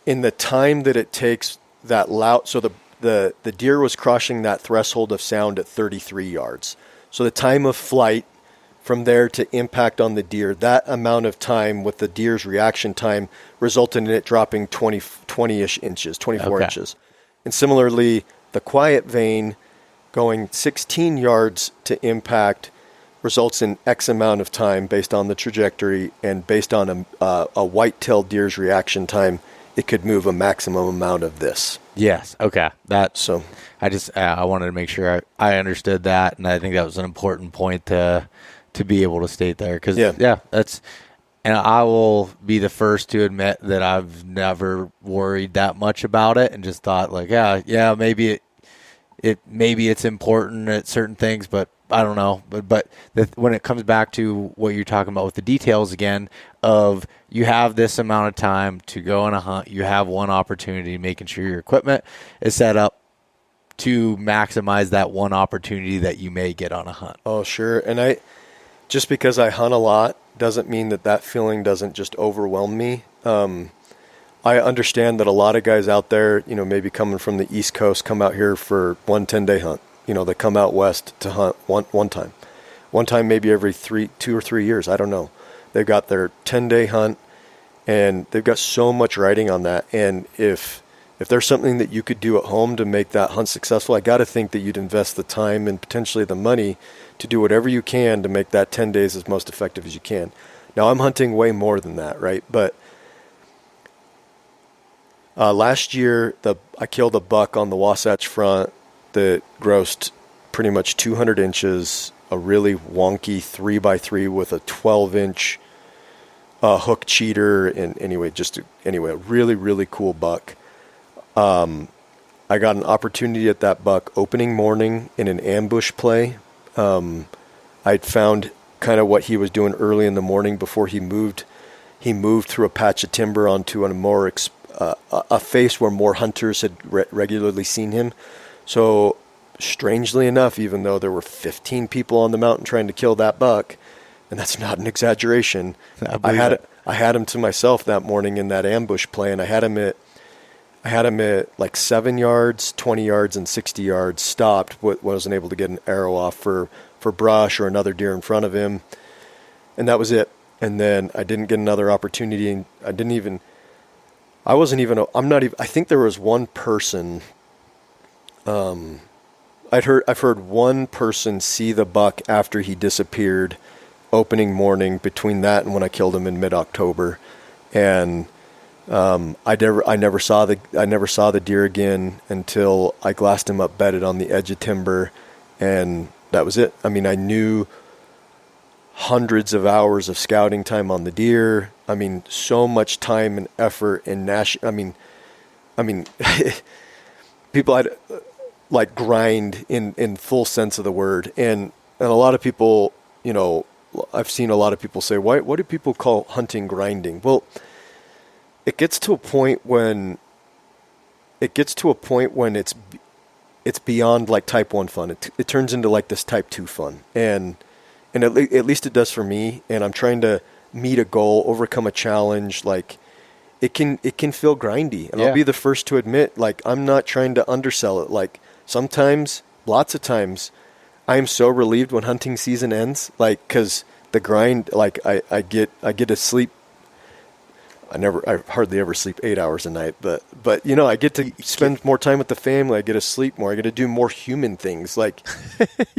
in the time that it takes that loud. So the deer was crossing that threshold of sound at 33 yards. So the time of flight from there to impact on the deer, that amount of time with the deer's reaction time resulted in it dropping 20-ish inches, 24 inches. And similarly, the quiet vane going 16 yards to impact results in X amount of time based on the trajectory, and based on a white-tailed deer's reaction time, it could move a maximum amount of this. Yes. Okay. I wanted to make sure I understood that, and I think that was an important point to be able to state there, because and I will be the first to admit that I've never worried that much about it, and just thought like, maybe it's important at certain things, but I don't know. But when it comes back to what you're talking about with the details again, of you have this amount of time to go on a hunt, you have one opportunity, making sure your equipment is set up to maximize that one opportunity that you may get on a hunt. Oh, sure. And just because I hunt a lot doesn't mean that feeling doesn't just overwhelm me. I understand that a lot of guys out there, maybe coming from the East Coast, come out here for 1 10-day hunt. They come out west to hunt one time, maybe every 2 or 3 years. I don't know. They've got their 10-day hunt, and they've got so much riding on that. And if there's something that you could do at home to make that hunt successful, I got to think that you'd invest the time and potentially the money to do whatever you can to make that 10 days as most effective as you can. Now, I'm hunting way more than that, right? But last year, I killed a buck on the Wasatch Front that grossed pretty much 200 inches, a really wonky 3x3 with a 12-inch hook cheater, and anyway, a really, really cool buck. I got an opportunity at that buck opening morning in an ambush play. I'd found kind of what he was doing early in the morning before he moved through a patch of timber onto a more a face where more hunters had regularly seen him. So strangely enough, even though there were 15 people on the mountain trying to kill that buck, and that's not an exaggeration, I had him to myself that morning in that ambush play, and I had him at like 7 yards, 20 yards, and 60 yards, stopped, wasn't able to get an arrow off for brush or another deer in front of him, and that was it. And then I didn't get another opportunity, and I think there was one person, I've heard one person see the buck after he disappeared opening morning between that and when I killed him in mid-October. And I never saw the deer again until I glassed him up bedded on the edge of timber, and that was it. I mean, I knew hundreds of hours of scouting time on the deer. I mean, so much time and effort and I mean, people had like grind in full sense of the word, and a lot of people, you know, I've seen a lot of people say, what do people call hunting grinding? Well, it gets to a point when it's beyond like type 1 fun. It turns into like this type 2 fun, and at least it does for me. And I'm trying to meet a goal, overcome a challenge. Like it can feel grindy, and I'll be the first to admit, like, I'm not trying to undersell it. Like sometimes, lots of times, I am so relieved when hunting season ends, like, because the grind, like I get to sleep. I hardly ever sleep 8 hours a night, but you know, I get to spend more time with the family. I get to sleep more. I get to do more human things. Like,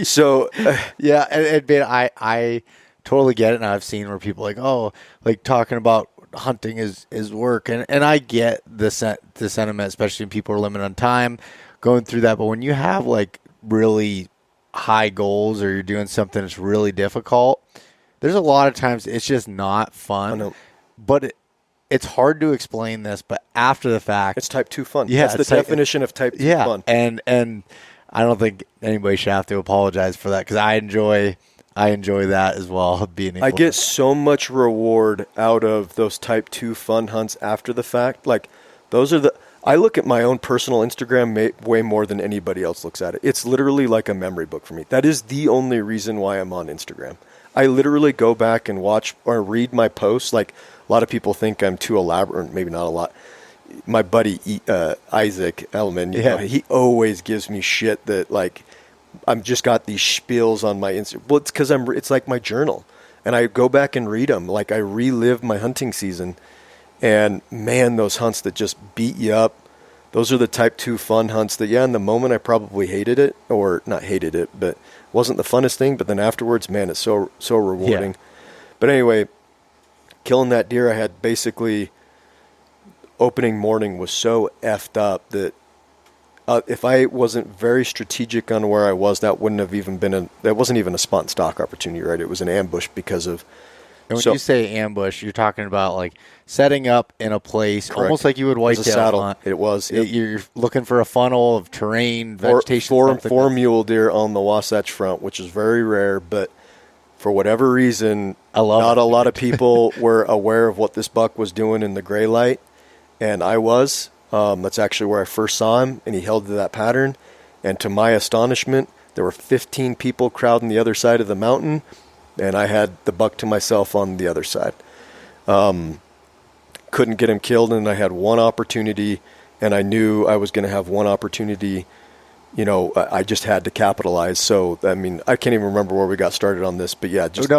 so yeah. And man, I totally get it. And I've seen where people like, oh, like talking about hunting is work. And I get the sentiment, especially when people are limited on time going through that. But when you have like really high goals, or you're doing something that's really difficult, there's a lot of times it's just not fun. But it's hard to explain this, but after the fact, it's type 2 fun. Yeah, that's the definition of type 2 fun. And I don't think anybody should have to apologize for that, because I enjoy that as well. I get so much reward out of those type 2 fun hunts after the fact. Like, I look at my own personal Instagram way more than anybody else looks at it. It's literally like a memory book for me. That is the only reason why I'm on Instagram. I literally go back and watch or read my posts. Like, a lot of people think I'm too elaborate, maybe not a lot. My buddy Isaac Elman, you know, he always gives me shit that, like, I've just got these spiels on my Instagram. Well, it's because it's like my journal, and I go back and read them. Like, I relive my hunting season, and man, those hunts that just beat you up, those are the type 2 fun hunts that, in the moment I probably hated it, or not hated it, but wasn't the funnest thing. But then afterwards, man, it's so rewarding. Yeah. But anyway, killing that deer, I had basically opening morning was so effed up that if I wasn't very strategic on where I was, that wouldn't have even been that wasn't even a spot and stock opportunity, right? It was an ambush because of. And when you say ambush, you're talking about like setting up in a place, correct, almost like you would whitetail hunt. It was. Yep. You're looking for a funnel of terrain, vegetation. Four mule deer on the Wasatch Front, which is very rare, but for whatever reason, not a lot of people were aware of what this buck was doing in the gray light, and I was. That's actually where I first saw him, and he held to that pattern. And to my astonishment, there were 15 people crowding the other side of the mountain, and I had the buck to myself on the other side. Couldn't get him killed, and I had one opportunity, and I knew I was going to have one opportunity. You know, I just had to capitalize. So, I mean, I can't even remember where we got started on this, but yeah. Just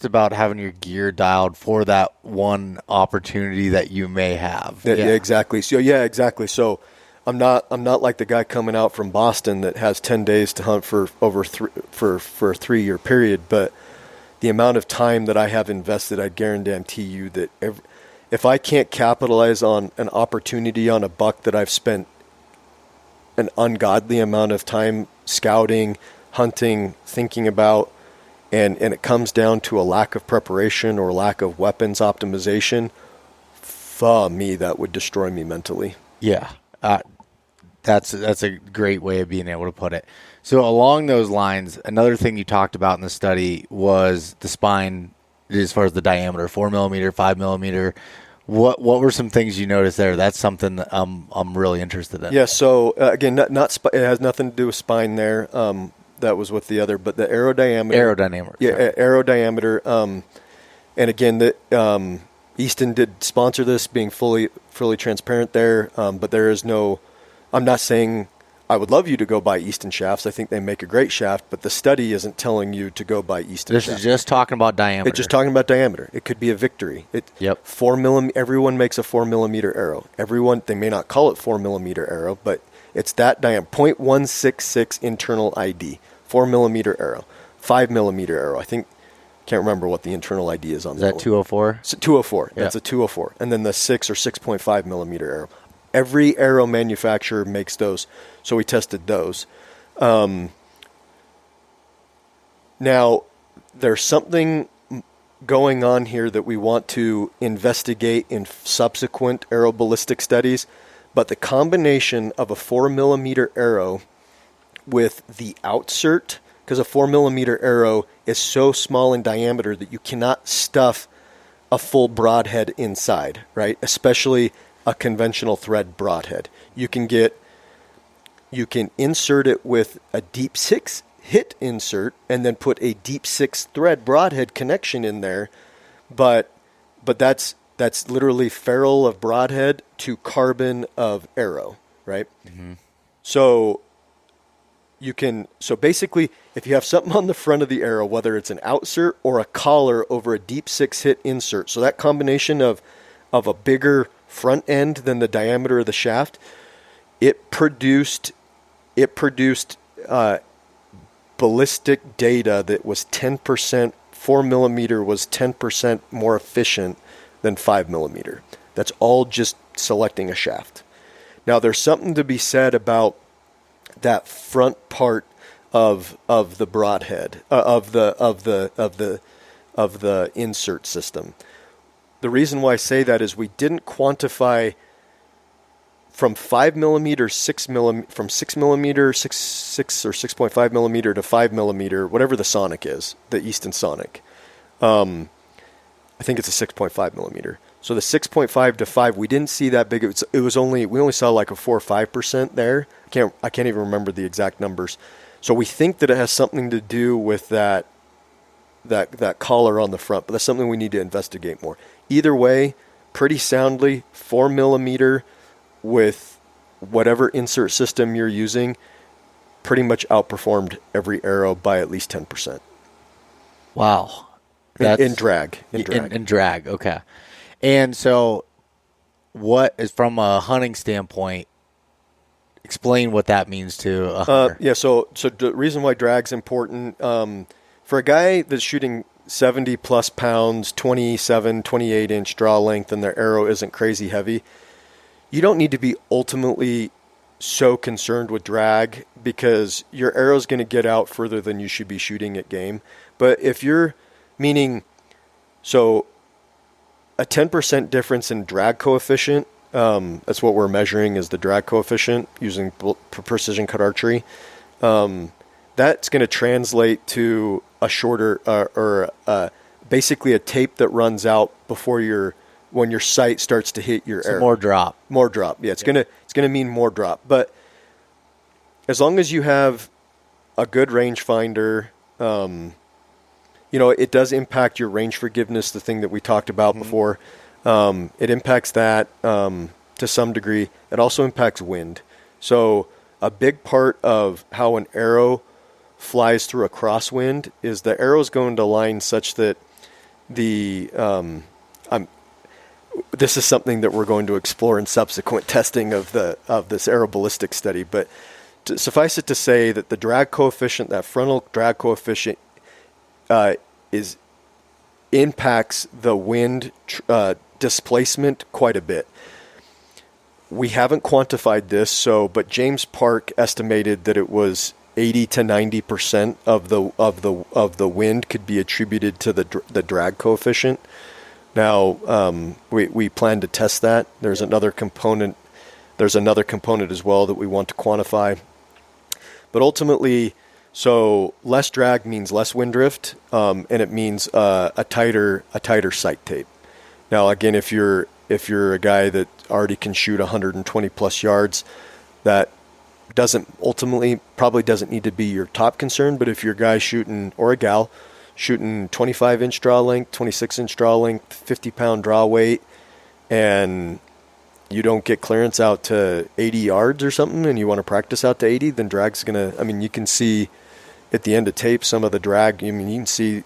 about having your gear dialed for that one opportunity that you may have. Yeah, exactly. So, exactly. So, I'm not like the guy coming out from Boston that has 10 days to hunt for a 3-year period, but the amount of time that I have invested, I guarantee you that if I can't capitalize on an opportunity on a buck that I've spent an ungodly amount of time scouting, hunting, thinking about, and it comes down to a lack of preparation or lack of weapons optimization, me, that would destroy me mentally. Yeah. That's a great way of being able to put it. So along those lines, another thing you talked about in the study was the spine as far as the diameter, 4 millimeter, 5 millimeter. What were some things you noticed there? That's something that I'm really interested in. Yeah. So again, not it has nothing to do with spine there. That was with the other, but the arrow diameter. Yeah, arrow diameter. And again, the Easton did sponsor this, being fully transparent there. But there is no. I'm not saying I would love you to go buy Easton shafts. I think they make a great shaft, but the study isn't telling you to go buy Easton shafts. This is just talking about diameter. It's just talking about diameter. It could be a victory. 4 millimeter. Everyone makes a 4 millimeter arrow. They may not call it 4 millimeter arrow, but it's that diameter. 0.166 internal ID. 4 millimeter arrow. 5 millimeter arrow. Can't remember what the internal ID is on that. Is that 204? 204. Yeah. That's a 204. And then the 6 or 6.5 millimeter arrow. Every arrow manufacturer makes those, so we tested those. Now, there's something going on here that we want to investigate in subsequent arrow ballistic studies, but the combination of a 4 millimeter arrow with the outsert, because a 4 millimeter arrow is so small in diameter that you cannot stuff a full broadhead inside, right? Especially a conventional thread broadhead. You can insert it with a deep 6 hit insert and then put a deep 6 thread broadhead connection in there, but that's literally ferrule of broadhead to carbon of arrow, right? Mm-hmm. So basically, if you have something on the front of the arrow, whether it's an outsert or a collar over a deep 6 hit insert, so that combination of a bigger front end than the diameter of the shaft, it produced ballistic data that was 10%. 4 millimeter was 10% more efficient than 5 millimeter. That's all just selecting a shaft. Now, there's something to be said about that front part of the broadhead of the insert system. The reason why I say that is we didn't quantify from 5 millimeter, 6 millimeter, from 6 millimeter, 6 or 6.5 millimeter to 5 millimeter, whatever the sonic is, the Easton sonic. I think it's a 6.5 millimeter. So the 6.5 to 5, we didn't see that big. We only saw like a 4 or 5% there. I can't even remember the exact numbers. So we think that it has something to do with that collar on the front, but that's something we need to investigate more. Either way, pretty soundly, 4 millimeter with whatever insert system you're using, pretty much outperformed every arrow by at least 10%. Wow. In drag. In drag, okay. And so what is, from a hunting standpoint, explain what that means to a hunter. So the reason why drag's important, for a guy that's shooting 70 plus pounds, 27, 28 inch draw length, and their arrow isn't crazy heavy, you don't need to be ultimately so concerned with drag, because your arrow's going to get out further than you should be shooting at game. But if you're a 10% difference in drag coefficient, that's what we're measuring, is the drag coefficient using precision cut archery. That's going to translate to a shorter basically a tape that runs out before when your sight starts to hit your arrow. More drop. Yeah, it's gonna mean more drop. But as long as you have a good rangefinder, it does impact your range forgiveness, the thing that we talked about before. It impacts that to some degree. It also impacts wind. So a big part of how an arrow flies through a crosswind is the arrow is going to line such that this is something that we're going to explore in subsequent testing of this arrow ballistic study. But suffice it to say that the drag coefficient, that frontal drag coefficient, impacts the wind displacement quite a bit. We haven't quantified this, but James Park estimated that it was 80 to 90% of the wind could be attributed to the drag coefficient. Now, we plan to test that. There's another component as well that we want to quantify. But ultimately, so less drag means less wind drift, and it means a tighter sight tape. Now, again, if you're if you're a guy that already can shoot 120 plus yards, that probably doesn't need to be your top concern. But if you're a guy shooting, or a gal shooting 25 inch draw length, 26 inch draw length, 50 pound draw weight, and you don't get clearance out to 80 yards or something, and you want to practice out to 80, then drag's going to, I mean, you can see at the end of tape some of the drag. I mean, you can see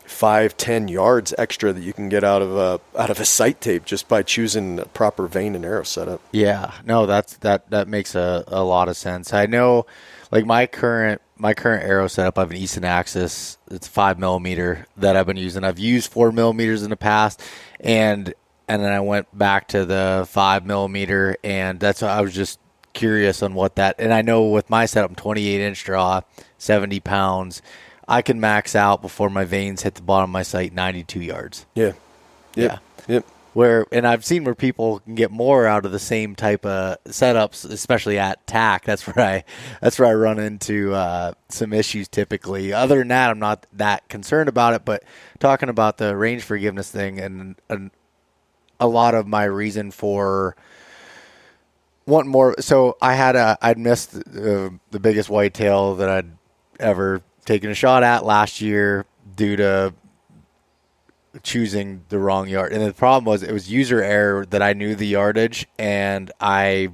5-10 yards extra that you can get out of a sight tape just by choosing a proper vane and arrow setup. Yeah, no, that makes a lot of sense. I know, like my current arrow setup, I have an Easton Axis. It's 5mm that I've been using. I've used 4mm in the past, and then I went back to the 5mm, and that's why I was just curious on what that. And I know with my setup, 28-inch draw, 70 pounds. I can max out before my vanes hit the bottom of my sight 92 yards. Yeah. Yep. Yeah. Yep. And I've seen where people can get more out of the same type of setups, especially at TAC. That's where I run into some issues typically. Other than that, I'm not that concerned about it. But talking about the range forgiveness thing, and a lot of my reason for wanting more. So I'd missed the biggest whitetail that I'd ever taken a shot at last year due to choosing the wrong yard. And the problem was it was user error that I knew the yardage, and I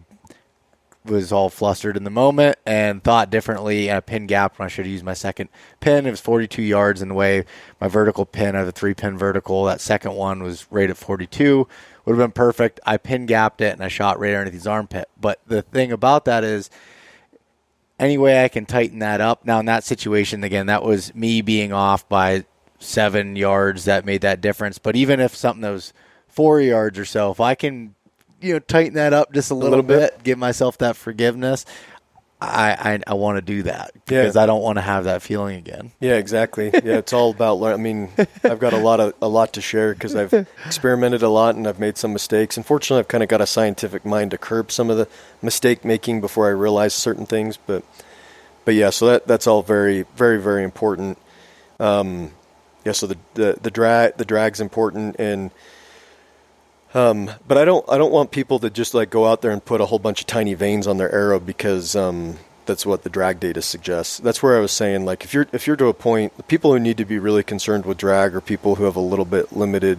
was all flustered in the moment and thought differently, and I pin gapped when I should have used my second pin. It was 42 yards in the way. My vertical pin, I have a 3-pin vertical. That second one was right at 42. Would have been perfect. I pin gapped it, and I shot right underneath his armpit. But the thing about that is, any way I can tighten that up. Now, in that situation, again, that was me being off by 7 yards that made that difference. But even if something that was 4 yards or so, if I can, tighten that up just a little bit, give myself that forgiveness, I want to do that because I don't want to have that feeling again. Yeah, exactly. Yeah, it's all about learning. I mean, I've got a lot to share because I've experimented a lot and I've made some mistakes. Unfortunately, I've kind of got a scientific mind to curb some of the mistake making before I realize certain things. But yeah, so that's all very, very, very important. So the drag's important, and but I don't want people to just like go out there and put a whole bunch of tiny vanes on their arrow because that's what the drag data suggests. That's where I was saying, like, if you're to a point, the people who need to be really concerned with drag are people who have a little bit limited,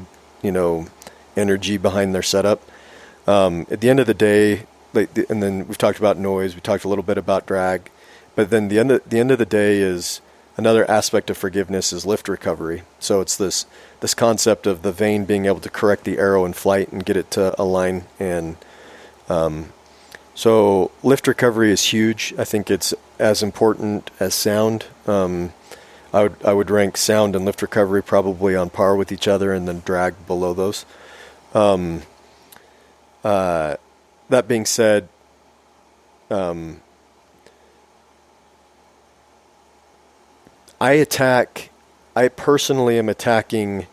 energy behind their setup. At the end of the day, and then we've talked about noise, we talked a little bit about drag, but then the end of the day is another aspect of forgiveness is lift recovery. So it's this concept of the vane being able to correct the arrow in flight and get it to align. And so lift recovery is huge. I think it's as important as sound. I would rank sound and lift recovery probably on par with each other, and then drag below those. That being said, I personally am attacking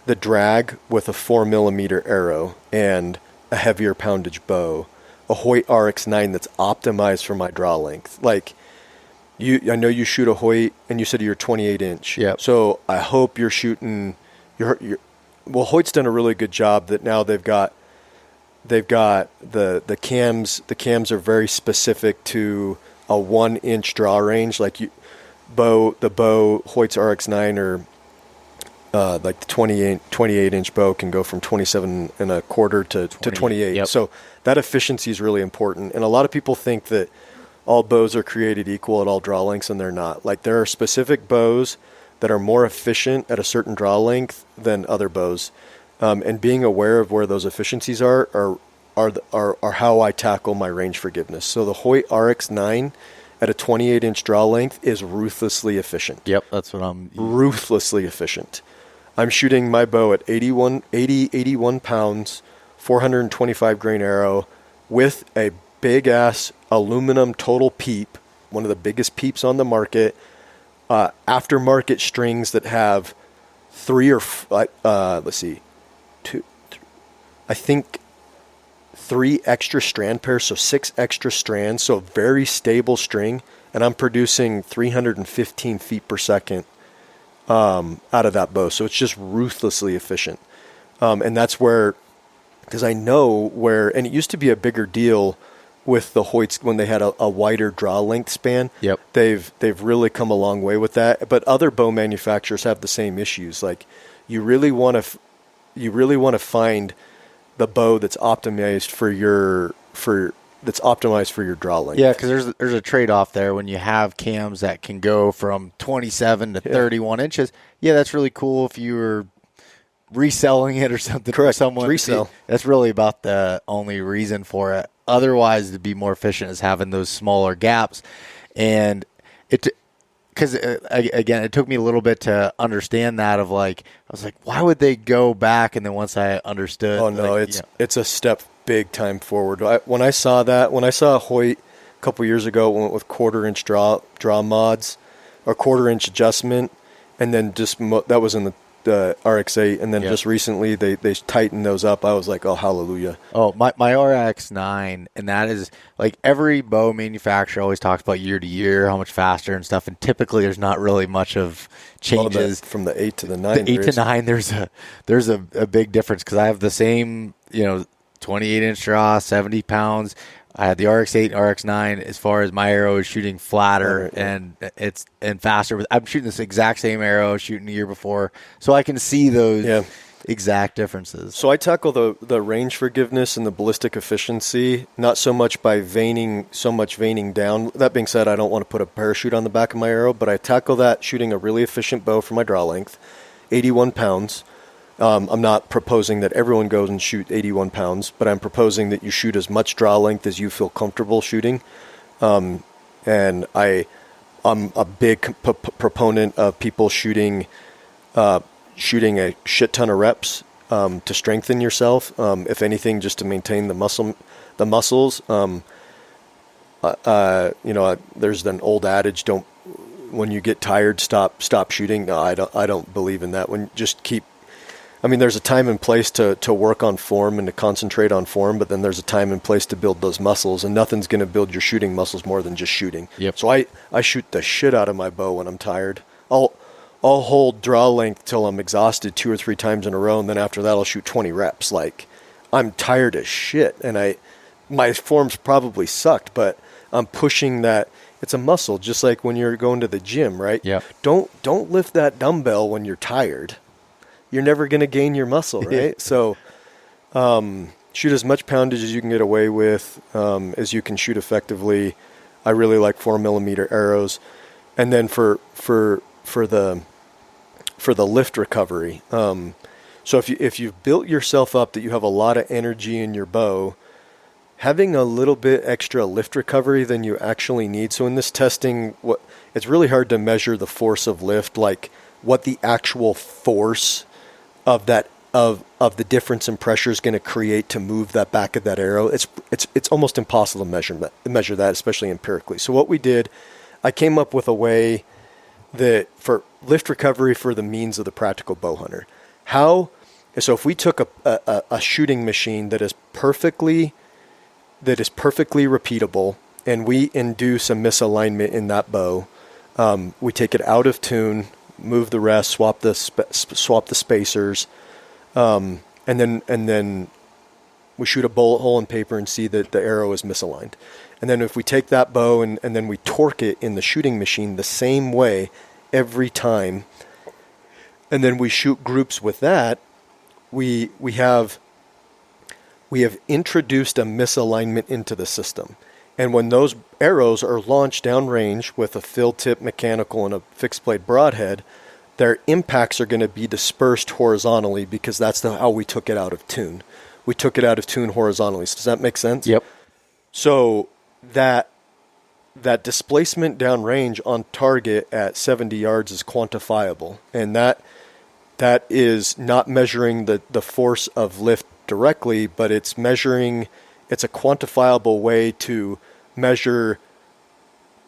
the drag with a 4mm arrow and a heavier poundage bow, a Hoyt RX9 that's optimized for my draw length. Like, I know you shoot a Hoyt, and you said you're 28-inch. Yep. So I hope you're shooting. Well, Hoyt's done a really good job that now they've got the cams. The cams are very specific to a 1-inch draw range. Like the bow Hoyt's RX9 or like the 28-inch bow can go from 27 and a quarter to 28. Yep. So that efficiency is really important. And a lot of people think that all bows are created equal at all draw lengths, and they're not. Like, there are specific bows that are more efficient at a certain draw length than other bows. And being aware of where those efficiencies are how I tackle my range forgiveness. So the Hoyt RX9 at a 28-inch draw length is ruthlessly efficient. Yep, that's what I'm... Ruthlessly efficient. I'm shooting my bow at 81 pounds, 425 grain arrow with a big-ass aluminum total peep, one of the biggest peeps on the market, aftermarket strings that have three extra strand pairs, so 6 extra strands, so a very stable string, and I'm producing 315 feet per second out of that bow. So it's just ruthlessly efficient. And that's where because I know where, and it used to be a bigger deal with the Hoyts when they had a wider draw length span. Yep. They've really come a long way with that. But other bow manufacturers have the same issues. Like you really want to find the bow that's optimized for your draw length. Yeah, because there's a trade-off there when you have cams that can go from 27 to 31 inches. Yeah, that's really cool if you were reselling it or something. Correct. For someone. Resell. That's really about the only reason for it. Otherwise, to be more efficient is having those smaller gaps. And because again, it took me a little bit to understand that of like, I was like, why would they go back? And then once I understood. Oh, no, like, it's a step big time forward. When I saw Hoyt a couple years ago, went with 1/4 inch draw mods or 1/4 inch adjustment, and then just that was in the RX-8, and then just recently they tightened those up. I was like, oh, hallelujah. Oh, my RX-9, and that is like every bow manufacturer always talks about year to year, how much faster and stuff, and typically there's not really much of changes. From the 8 to the 9. The 8 to 9, there's a big difference because I have the same, 28-inch draw, 70 pounds. I had the RX-8 and RX-9 as far as my arrow is shooting flatter and faster. I'm shooting this exact same arrow shooting the year before, so I can see those exact differences. So I tackle the range forgiveness and the ballistic efficiency, not so much by vaning down. That being said, I don't want to put a parachute on the back of my arrow, but I tackle that shooting a really efficient bow for my draw length, 81 pounds. I'm not proposing that everyone goes and shoot 81 pounds, but I'm proposing that you shoot as much draw length as you feel comfortable shooting. And I'm a big proponent of people shooting a shit ton of reps to strengthen yourself. If anything, just to maintain the muscles. There's an old adage: when you get tired, stop shooting. No, I don't believe in that. There's a time and place to work on form and to concentrate on form, but then there's a time and place to build those muscles, and nothing's going to build your shooting muscles more than just shooting. Yep. So I shoot the shit out of my bow when I'm tired. I'll hold draw length till I'm exhausted 2 or 3 times in a row, and then after that I'll shoot 20 reps. Like, I'm tired as shit, and my form's probably sucked, but I'm pushing that. It's a muscle, just like when you're going to the gym, right? Yeah. Don't lift that dumbbell when you're tired. You're never going to gain your muscle, right? So shoot as much poundage as you can get away with, as you can shoot effectively. I really like 4mm arrows. And then for the lift recovery, so if you've built yourself up that you have a lot of energy in your bow, having a little bit extra lift recovery than you actually need. So in this testing, it's really hard to measure the force of lift, like what the actual force of the difference in pressure is going to create to move that back of that arrow. It's almost impossible to measure that, especially empirically. So what we did, I came up with a way that for lift recovery for the means of the practical bow hunter. So if we took a shooting machine that is perfectly repeatable, and we induce a misalignment in that bow, we take it out of tune, move the rest, swap the spacers, and then we shoot a bullet hole in paper and see that the arrow is misaligned. And then if we take that bow and then we torque it in the shooting machine the same way every time, and then we shoot groups with that, we have introduced a misalignment into the system. And when those arrows are launched downrange with a fill tip mechanical and a fixed blade broadhead, their impacts are going to be dispersed horizontally because that's how we took it out of tune. We took it out of tune horizontally. Does that make sense? Yep. So that displacement downrange on target at 70 yards is quantifiable. And that is not measuring the force of lift directly, but it's a quantifiable way to measure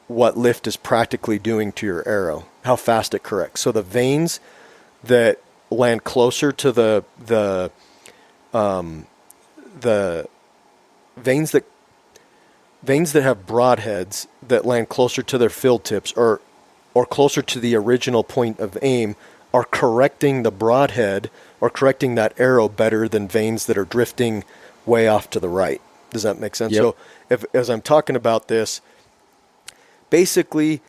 what lift is practically doing to your arrow, how fast it corrects. So the vanes that land closer to the vanes that have broadheads that land closer to their fill tips or closer to the original point of aim are correcting the broadhead or correcting that arrow better than vanes that are drifting way off to the right. Does that make sense? Yep. So as I'm talking about this, basically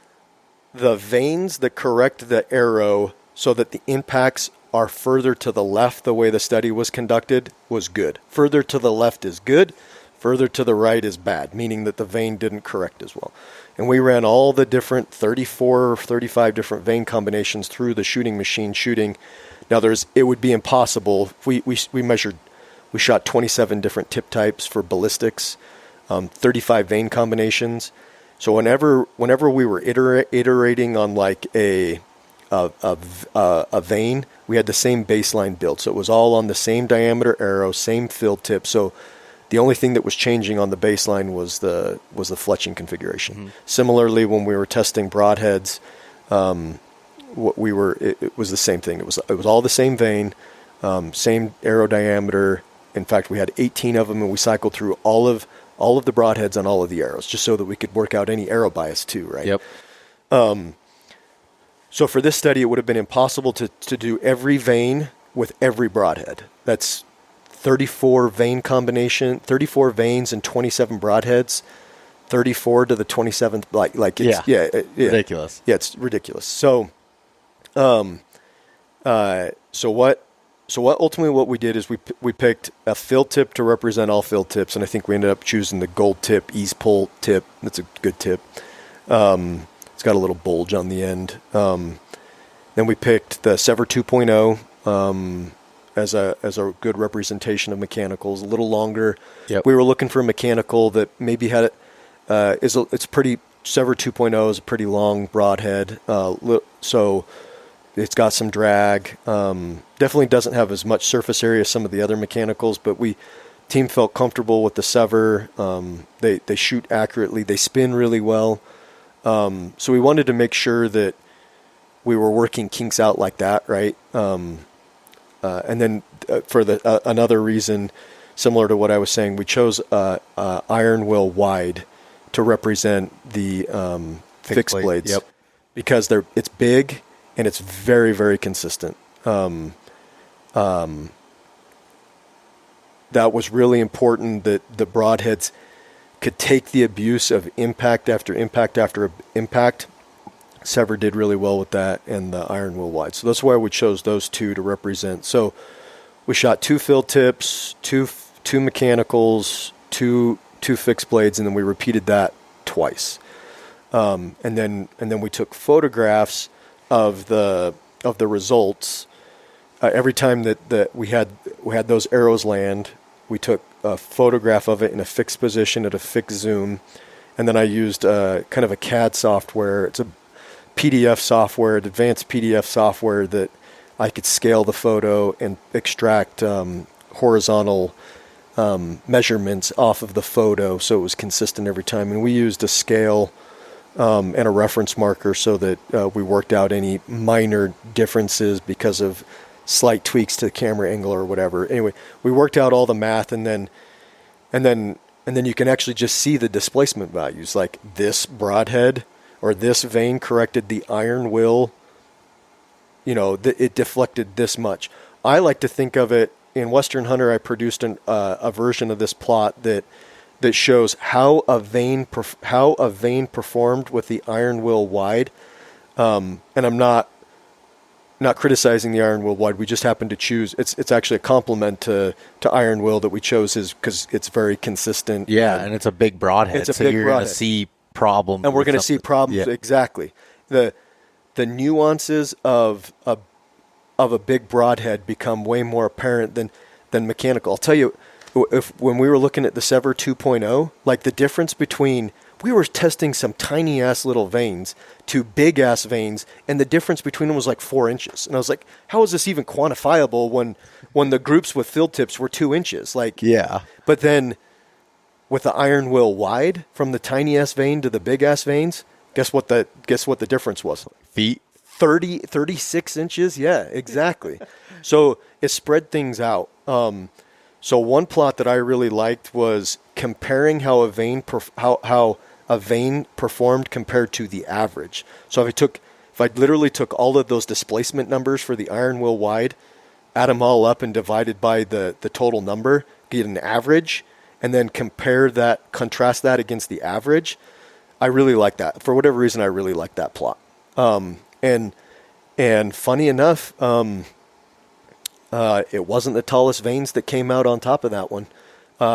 the vanes that correct the arrow so that the impacts are further to the left, the way the study was conducted, was good. Further to the left is good. Further to the right is bad, meaning that the vane didn't correct as well. And we ran all the different 34 or 35 different vane combinations through the shooting machine shooting. Now it would be impossible. We shot 27 different tip types for ballistics, 35 vane combinations. So whenever we were iterating on like a vane, we had the same baseline build. So it was all on the same diameter arrow, same fill tip. So the only thing that was changing on the baseline was the fletching configuration. Mm-hmm. Similarly, when we were testing broadheads, it was the same thing. It was all the same vane, same arrow diameter. In fact, we had 18 of them, and we cycled through all of the broadheads on all of the arrows, just so that we could work out any arrow bias too, right? Yep. So for this study, it would have been impossible to do every vane with every broadhead. That's 34 vane combination, 34 vanes and 27 broadheads, 34 to the 27th. Like it's, ridiculous. Yeah, it's ridiculous. So, so what ultimately what we did is we picked a fill tip to represent all fill tips, and I think we ended up choosing the gold tip, ease pull tip. That's a good tip. It's got a little bulge on the end. Then we picked the Sever 2.0 as a good representation of mechanicals. A little longer. Yep. We were looking for a mechanical that maybe had it's pretty. Sever 2.0 is a pretty long broadhead, so it's got some drag. Definitely doesn't have as much surface area as some of the other mechanicals, but team felt comfortable with the Sever. They shoot accurately. They spin really well. So we wanted to make sure that we were working kinks out like that, right? And then for another reason, similar to what I was saying, we chose iron will wide to represent the fixed blades. Yep. Because it's big and it's very, very consistent. That was really important, that the broadheads could take the abuse of impact after impact after impact. Sever did really well with that, and the iron will wide. So that's why we chose those two to represent. So we shot 2 fill tips, two mechanicals, two fixed blades, and then we repeated that twice. And then we took photographs of the results. Every time that we had those arrows land, we took a photograph of it in a fixed position at a fixed zoom, and then I used kind of a CAD software. It's a PDF software, advanced PDF software that I could scale the photo and extract horizontal measurements off of the photo, so it was consistent every time. And we used a scale and a reference marker so that we worked out any minor differences because of slight tweaks to the camera angle or whatever. Anyway, we worked out all the math, and then you can actually just see the displacement values. Like this broadhead or this vane corrected the iron will, it deflected this much. I like to think of it, in Western Hunter, I produced a version of this plot that shows how a vane performed with the iron will wide. And I'm not criticizing the iron will wide. We just happened to choose. It's actually a compliment to iron will that we chose, is because it's very consistent. Yeah, and it's a big broadhead. It's a big you're broadhead. Going to see problems, and we're going to see problems. Yeah. Exactly. The nuances of a big broadhead become way more apparent than mechanical. I'll tell you, when we were looking at the Sever 2.0, like the difference between, we were testing some tiny ass little vanes to big ass vanes, and the difference between them was like 4 inches. And I was like, how is this even quantifiable when the groups with fill tips were 2 inches? Like, yeah. But then with the iron will wide, from the tiny ass vane to the big ass vanes, guess what the difference was? Feet. 36 inches. Yeah, exactly. So it spread things out. So one plot that I really liked was comparing how a vane performed compared to the average. So if if I literally took all of those displacement numbers for the iron wheel wide, add them all up and divided by the total number, get an average, and then contrast that against the average, I really like that. For whatever reason, I really like that plot. And funny enough, it wasn't the tallest vanes that came out on top of that one.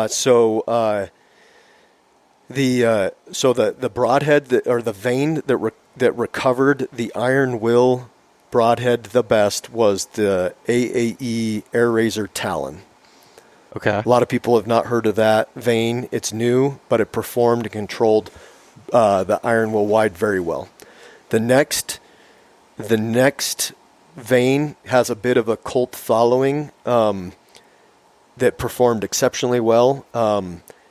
So the broadhead or the vane that recovered the iron will broadhead the best was the AAE Air Razor Talon. Okay. A lot of people have not heard of that vane. It's new, but it performed and controlled the iron will wide very well. The next vane has a bit of a cult following that performed exceptionally well.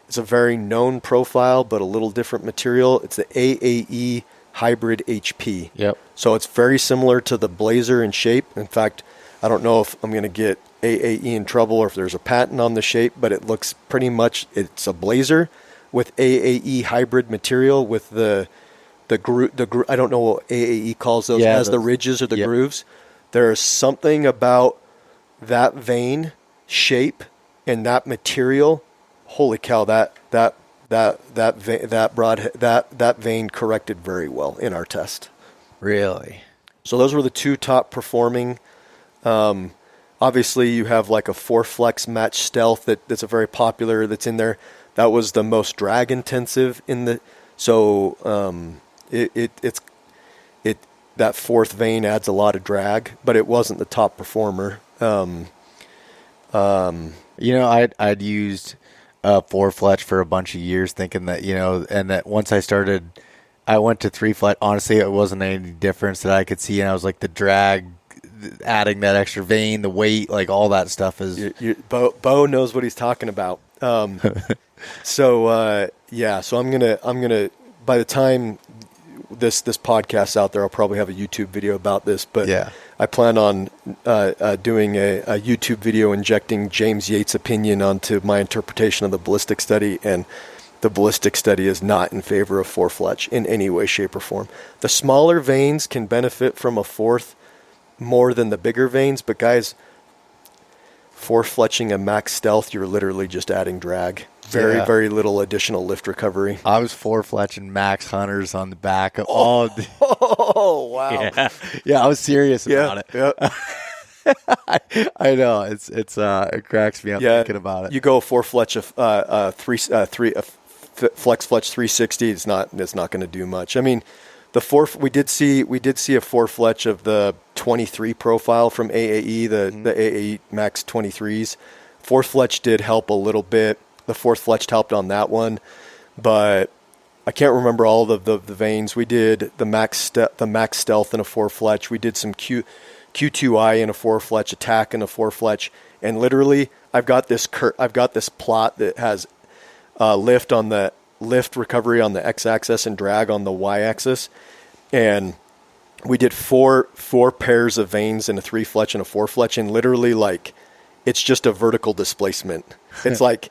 It's a very known profile, but a little different material. It's the AAE Hybrid HP. Yep. So it's very similar to the Blazer in shape. In fact, I don't know if I'm going to get AAE in trouble or if there's a patent on the shape, but it looks pretty much, it's a Blazer with AAE hybrid material with the I don't know what AAE calls those, as the ridges or the grooves. There's something about that vane shape and that material. Holy cow, that vane corrected very well in our test. Really? So those were the two top performing. Obviously, you have like a 4-flex match stealth that's a very popular that's in there. That was the most drag intensive in the. So that fourth vane adds a lot of drag, but it wasn't the top performer. I'd used 4-fletch for a bunch of years, thinking that and that once I went to 3-fletch. Honestly, it wasn't any difference that I could see, and I was like, the drag, adding that extra vane, the weight, like all that stuff is. Beau knows what he's talking about. So I'm gonna by the time this podcast's out there, I'll probably have a YouTube video about this. But yeah. I plan on doing a YouTube video injecting James Yates' opinion onto my interpretation of the ballistic study, and the ballistic study is not in favor of 4-fletch in any way, shape, or form. The smaller vanes can benefit from a fourth more than the bigger vanes, but guys, 4-fletching a max stealth, you're literally just adding drag. Very little additional lift recovery. I was 4-fletching max hunters on the back of all. Oh, wow. Yeah, I was serious about it. Yeah. I know it cracks me up thinking about it. You go 4-fletch flex fletch 360. It's not going to do much. I mean, we did see a 4-fletch of the 23 profile from AAE, the AAE Max 23s. 4-fletch did help a little bit. The 4th-fletched helped on that one, but I can't remember all of the vanes. We did the max stealth in a 4-fletch. We did some Q2I in a 4-fletch, attack in a 4-fletch, and literally I've got this plot that has lift recovery on the x-axis and drag on the y-axis, and we did four pairs of vanes in a 3-fletch and a 4-fletch, and literally like it's just a vertical displacement. It's like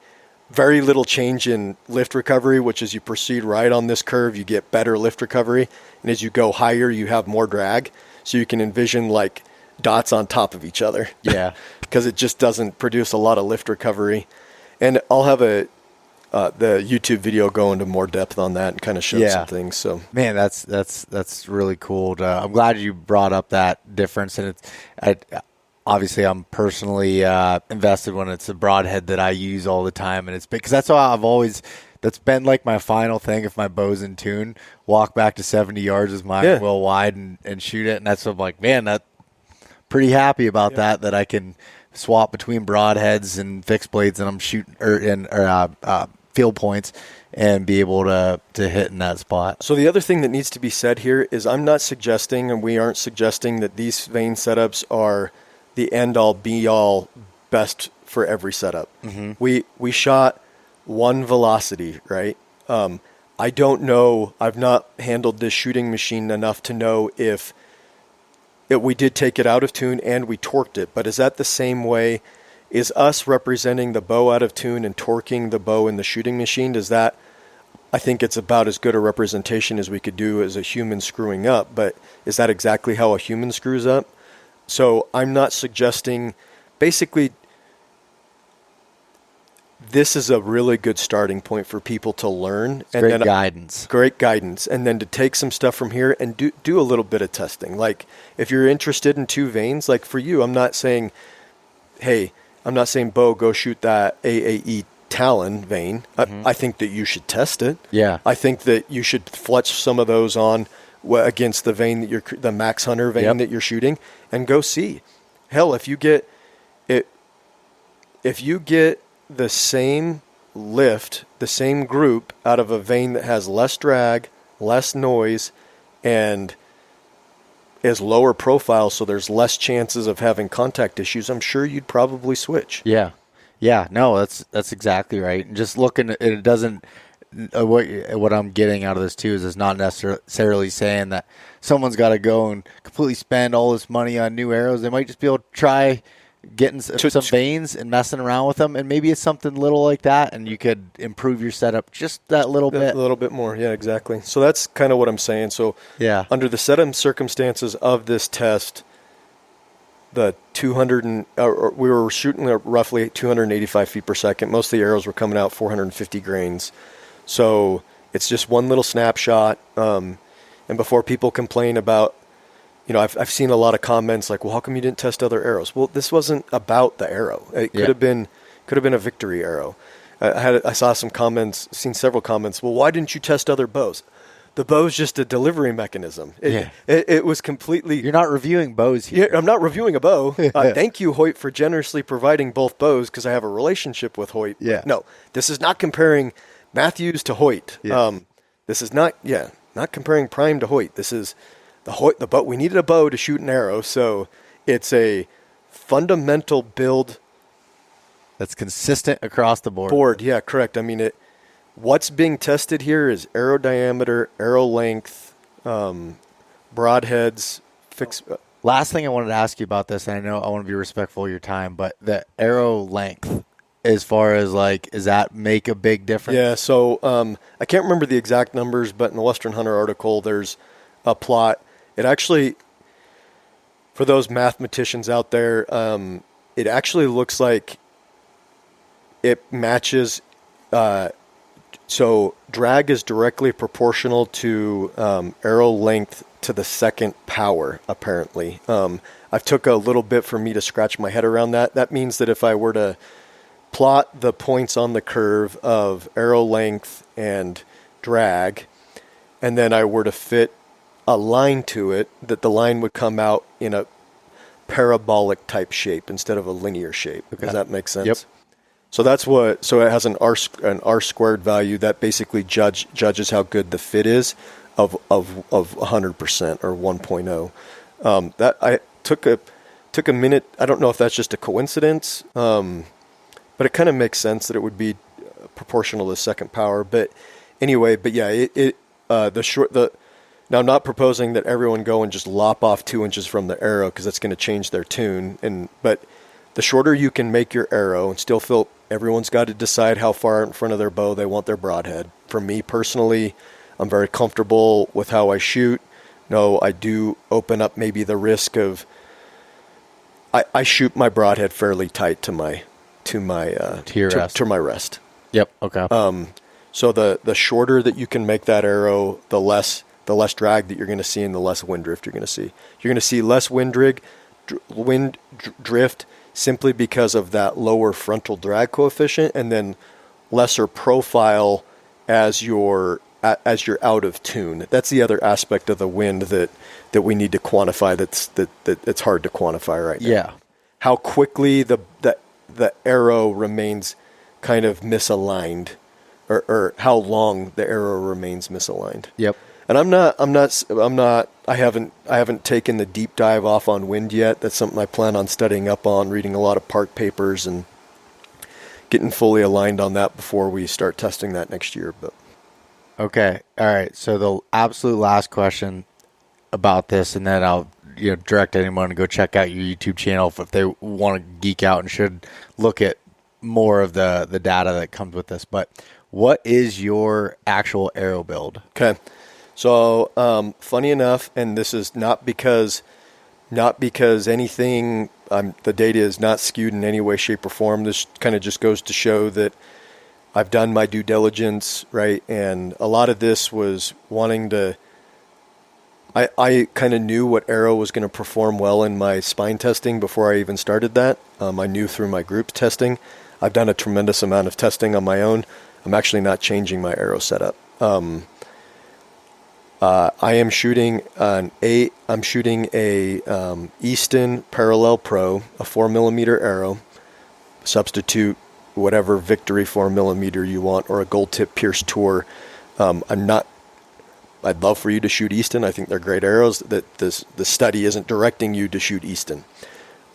very little change in lift recovery, which as you proceed right on this curve, you get better lift recovery. And as you go higher, you have more drag. So you can envision like dots on top of each other. Yeah. Because it just doesn't produce a lot of lift recovery. And I'll have the YouTube video go into more depth on that and kind of show some things. So man, that's really cool. I'm glad you brought up that difference. And obviously, I'm personally invested when it's a broadhead that I use all the time, and it's because that's how that's been like my final thing. If my bow's in tune, walk back to 70 yards with mine well wide and shoot it, and that's what I'm like, man, that pretty happy about that I can swap between broadheads and fixed blades, and I'm shooting field points and be able to hit in that spot. So the other thing that needs to be said here is I'm not suggesting, and we aren't suggesting that these vane setups are the end-all, be-all, best for every setup. Mm-hmm. We shot one velocity, right? I don't know. I've not handled this shooting machine enough to know if we did take it out of tune and we torqued it. But is that the same way? Is us representing the bow out of tune and torquing the bow in the shooting machine? Does that? I think it's about as good a representation as we could do as a human screwing up, but is that exactly how a human screws up? So I'm not suggesting, basically, this is a really good starting point for people to learn. Great guidance. Great guidance. And then to take some stuff from here and do a little bit of testing. Like, if you're interested in 2 vanes, like for you, I'm not saying, Beau, go shoot that AAE Talon vane. I think that you should test it. Yeah. I think that you should fletch some of those on against the vane that the Max Hunter vane that you're shooting, and go see. Hell, if you get the same lift, the same group out of a vane that has less drag, less noise, and is lower profile, so there's less chances of having contact issues, I'm sure you'd probably switch. Yeah. No, that's exactly right. And just looking at it, doesn't. What I'm getting out of this too is it's not necessarily saying that someone's got to go and completely spend all this money on new arrows. They might just be able to try getting some vanes and messing around with them, and maybe it's something little like that, and you could improve your setup just that little bit. A little bit more, yeah, exactly. So that's kind of what I'm saying. So under the set of circumstances of this test, the 200 we were shooting at roughly 285 feet per second. Most of the arrows were coming out 450 grains. So it's just one little snapshot. And before people complain about, I've seen a lot of comments like, well, how come you didn't test other arrows? Well, this wasn't about the arrow. It could have been a victory arrow. I saw some comments, seen several comments. Well, why didn't you test other bows? The bow's just a delivery mechanism. It was completely... You're not reviewing bows here. Yeah, I'm not reviewing a bow. Thank you, Hoyt, for generously providing both bows, because I have a relationship with Hoyt. Yeah. No, this is not comparing Matthews to Hoyt. Yeah. This is not comparing Prime to Hoyt. This is the bow. We needed a bow to shoot an arrow, so it's a fundamental build that's consistent across the board. Yeah, correct. I mean, what's being tested here is arrow diameter, arrow length, broadheads. Last thing I wanted to ask you about this, and I know I want to be respectful of your time, but the arrow length, as far as does that make a big difference? Yeah, so I can't remember the exact numbers, but in the Western Hunter article, there's a plot. It actually, for those mathematicians out there, it actually looks like it matches. So drag is directly proportional to arrow length to the second power, apparently. I took a little bit for me to scratch my head around that. That means that if I were to plot the points on the curve of arrow length and drag, and then I were to fit a line to it, that the line would come out in a parabolic type shape instead of a linear shape. Okay. Does that make sense? Yep. So so it has an R squared value that basically judges how good the fit is of 100% or 1.0. That I took a minute. I don't know if that's just a coincidence, but it kind of makes sense that it would be proportional to the second power. But anyway, now I'm not proposing that everyone go and just lop off 2 inches from the arrow, because that's going to change their tune. But the shorter you can make your arrow and still feel, everyone's got to decide how far in front of their bow they want their broadhead. For me personally, I'm very comfortable with how I shoot. No, I do open up maybe the risk of, I shoot my broadhead fairly tight to my rest. Yep. Okay. So the shorter that you can make that arrow, the less drag that you're going to see, and the less wind drift you're going to see. You're going to see less wind drift simply because of that lower frontal drag coefficient, and then lesser profile as you're out of tune. That's the other aspect of the wind that we need to quantify. That's hard to quantify right now. Yeah. How quickly the arrow remains kind of misaligned, or how long the arrow remains misaligned. Yep. And I haven't taken the deep dive off on wind yet. That's something I plan on studying up on, reading a lot of park papers and getting fully aligned on that before we start testing that next year. But okay. All right. So the absolute last question about this, and then I'll direct anyone to go check out your YouTube channel if they want to geek out and should look at more of the data that comes with this. But What is your actual arrow build? Okay. So, funny enough, and this is not because anything, the data is not skewed in any way, shape, or form. This kind of just goes to show that I've done my due diligence, right? And a lot of this was wanting to, I kind of knew what arrow was going to perform well in my spine testing before I even started that. I knew through my group testing. I've done a tremendous amount of testing on my own. I'm actually not changing my arrow setup. I am shooting a Easton Parallel Pro, a 4mm arrow. Substitute whatever Victory 4mm you want, or a gold tip Pierce Tour. I'd love for you to shoot Easton. I think they're great arrows. That the study isn't directing you to shoot Easton.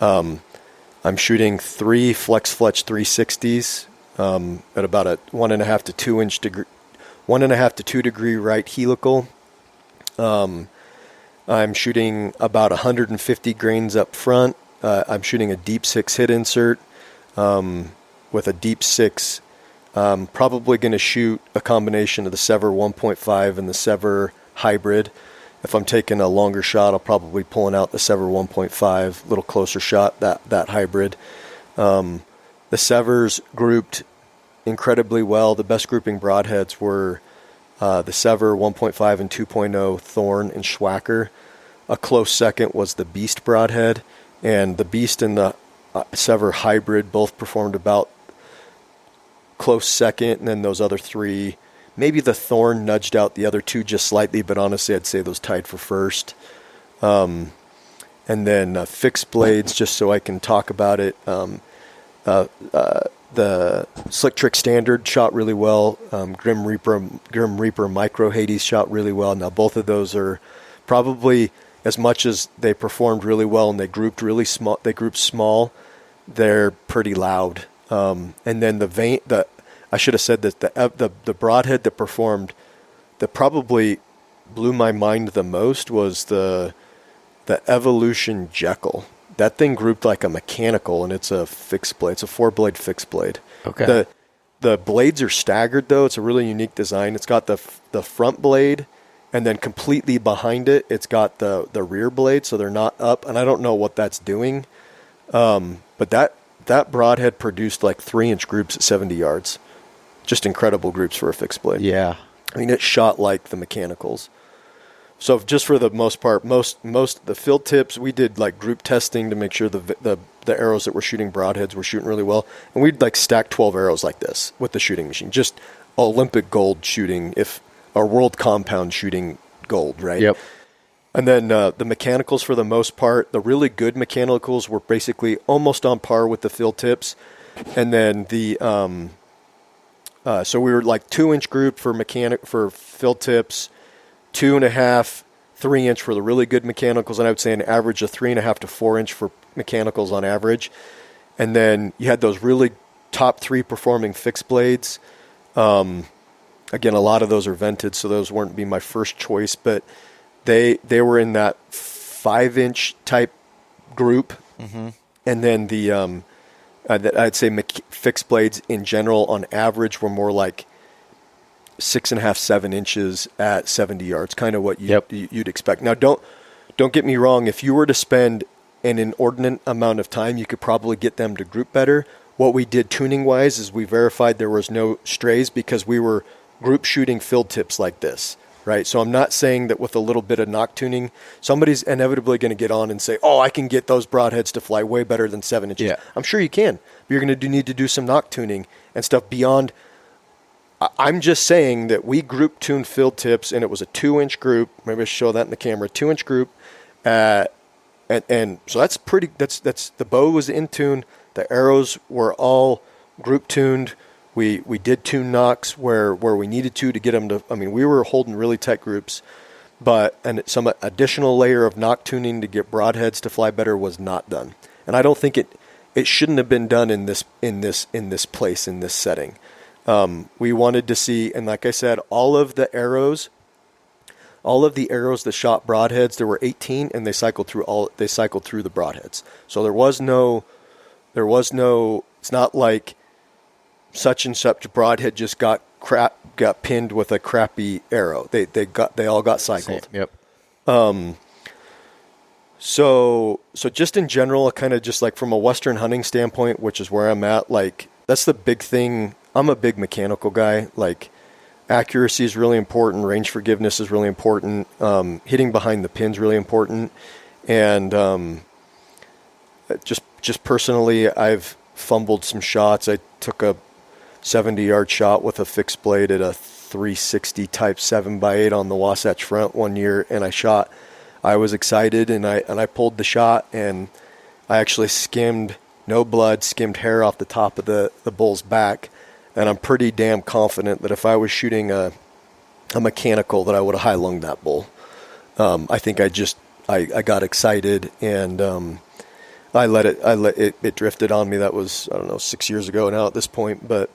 I'm shooting 3 Flex Fletch 360s at about a 1.5 to 2 degree right helical. I'm shooting about 150 grains up front. I'm shooting a deep 6 hit insert with a deep 6. Probably going to shoot a combination of the Sever 1.5 and the Sever hybrid. If I'm taking a longer shot, I'll probably pulling out the Sever 1.5, little closer shot, that hybrid. The Severs grouped incredibly well. The best grouping broadheads were the Sever 1.5 and 2.0 Thorn and Schwacker. A close second was the Beast broadhead, and the Beast and the Sever hybrid both performed about close second, and then those other 3, maybe the Thorn nudged out the other 2 just slightly, but honestly I'd say those tied for first. And then fixed blades, just so I can talk about it. The Slick Trick Standard shot really well. Grim Reaper Micro Hades shot really well. Now both of those are probably, as much as they performed really well and they grouped really small, they're pretty loud. And then the Vane, I should have said that the broadhead that performed, that probably blew my mind the most was the Evolution Jekyll. That thing grouped like a mechanical, and it's a fixed blade. It's a 4-blade fixed blade. Okay. The blades are staggered though. It's a really unique design. It's got the front blade, and then completely behind it, it's got the rear blade, so they're not up. And I don't know what that's doing, but that broadhead produced like 3-inch groups at 70 yards. Just incredible groups for a fixed blade. Yeah. I mean, it shot like the mechanicals. So just for the most part, most the field tips, we did like group testing to make sure the arrows that were shooting broadheads were shooting really well. And we'd like stack 12 arrows like this with the shooting machine. Just Olympic gold shooting, or world compound shooting gold, right? Yep. And then the mechanicals, for the most part, the really good mechanicals were basically almost on par with the field tips. And then the so we were like 2-inch group for field tips, 2.5, 3-inch for the really good mechanicals, and I would say an average of 3.5 to 4-inch for mechanicals on average. And then you had those really top 3 performing fixed blades. Again, a lot of those are vented, so those weren't be my first choice, but they were in that 5-inch type group. Mm-hmm. And then the I'd say fixed blades in general on average were more like 6.5, 7 inches at 70 yards, kind of what you'd expect. Now, don't get me wrong. If you were to spend an inordinate amount of time, you could probably get them to group better. What we did tuning-wise is we verified there was no strays because we were group shooting field tips like this, right? So I'm not saying that with a little bit of knock tuning, somebody's inevitably going to get on and say, oh, I can get those broadheads to fly way better than 7 inches. Yeah. I'm sure you can, but you're going to need to do some knock tuning and stuff beyond. I'm just saying that we group tuned field tips, and it was a 2-inch group. Maybe I'll show that in the camera. 2-inch group, and so that's pretty. That's the bow was in tune. The arrows were all group tuned. We did tune knocks where we needed to get them to. I mean, we were holding really tight groups, but some additional layer of knock tuning to get broadheads to fly better was not done. And I don't think it shouldn't have been done in this place, in this setting. We wanted to see, and like I said, all of the arrows that shot broadheads, there were 18, and they cycled through the broadheads. So there was no, it's not like such and such broadhead just got got pinned with a crappy arrow. They all got cycled. Same. Yep. So just in general, kind of just like from a Western hunting standpoint, which is where I'm at, like that's the big thing. I'm a big mechanical guy. Like accuracy is really important. Range forgiveness is really important. Hitting behind the pin's really important. And just personally, I've fumbled some shots. I took a 70-yard shot with a fixed blade at a 360 type 7x8 on the Wasatch Front one year, and I was excited, and I pulled the shot, and I actually skimmed hair off the top of the bull's back, and I'm pretty damn confident that if I was shooting a mechanical that I would have high-lunged that bull. I think I got excited, and it drifted on me. That was, I don't know, 6 years ago now at this point, but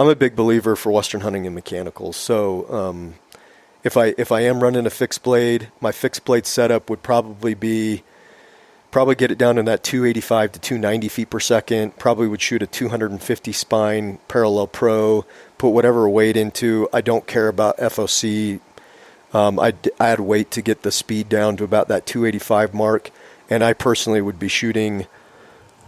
I'm a big believer for Western hunting and mechanicals. So if I am running a fixed blade, my fixed blade setup would probably get it down in that 285 to 290 feet per second. Probably would shoot a 250 spine parallel pro, put whatever weight into. I don't care about FOC. I'd wait to get the speed down to about that 285 mark. And I personally would be shooting,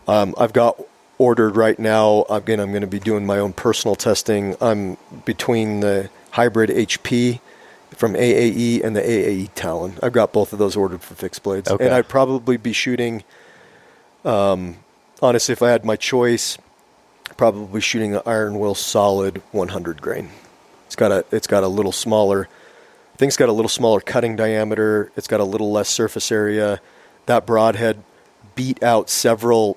I've got ordered right now, again, I'm going to be doing my own personal testing. I'm between the hybrid HP from AAE and the AAE Talon. I've got both of those ordered for fixed blades. Okay. And I'd probably be shooting, honestly, if I had my choice, probably shooting an Iron Will solid 100 grain. It's got a little smaller, I think it's got a little smaller cutting diameter. It's got a little less surface area. That broadhead beat out several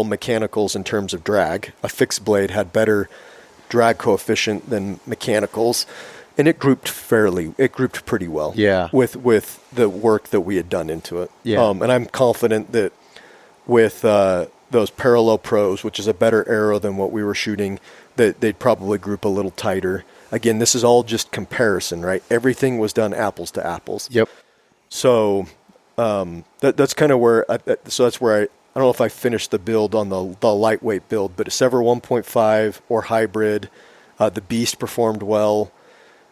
mechanicals in terms of drag. A fixed blade had better drag coefficient than mechanicals, and it grouped pretty well. Yeah. With the work that we had done into it. Yeah. And I'm confident that with those parallel pros, which is a better arrow than what we were shooting, that they'd probably group a little tighter. Again, this is all just comparison, right? Everything was done apples to apples. Yep. So that's kind of where I don't know if I finished the build on the lightweight build, but a Sever 1.5 or hybrid, the Beast performed well.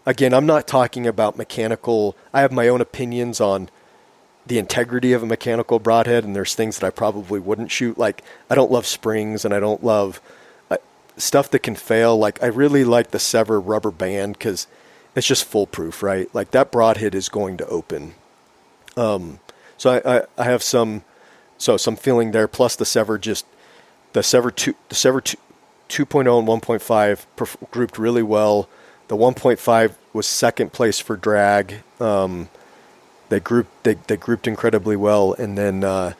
Again, I'm not talking about mechanical. I have my own opinions on the integrity of a mechanical broadhead, and there's things that I probably wouldn't shoot. Like, I don't love springs, and I don't love stuff that can fail. Like, I really like the Sever rubber band because it's just foolproof, right? Like, that broadhead is going to open. So I have some feeling there. Plus the Sever 2.0 and 1.5 grouped really well. The 1.5 was second place for drag. They grouped incredibly well, and then the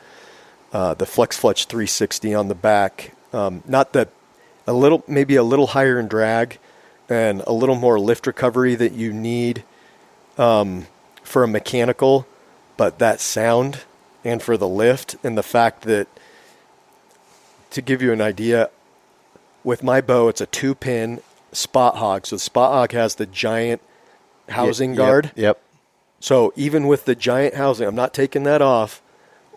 Flex Fletch 360 on the back. Maybe a little higher in drag, and a little more lift recovery that you need for a mechanical. But that sound, and for the lift, and the fact that, to give you an idea, with my bow, it's a 2-pin spot hog. So the spot hog has the giant housing guard. Yep. So even with the giant housing, I'm not taking that off.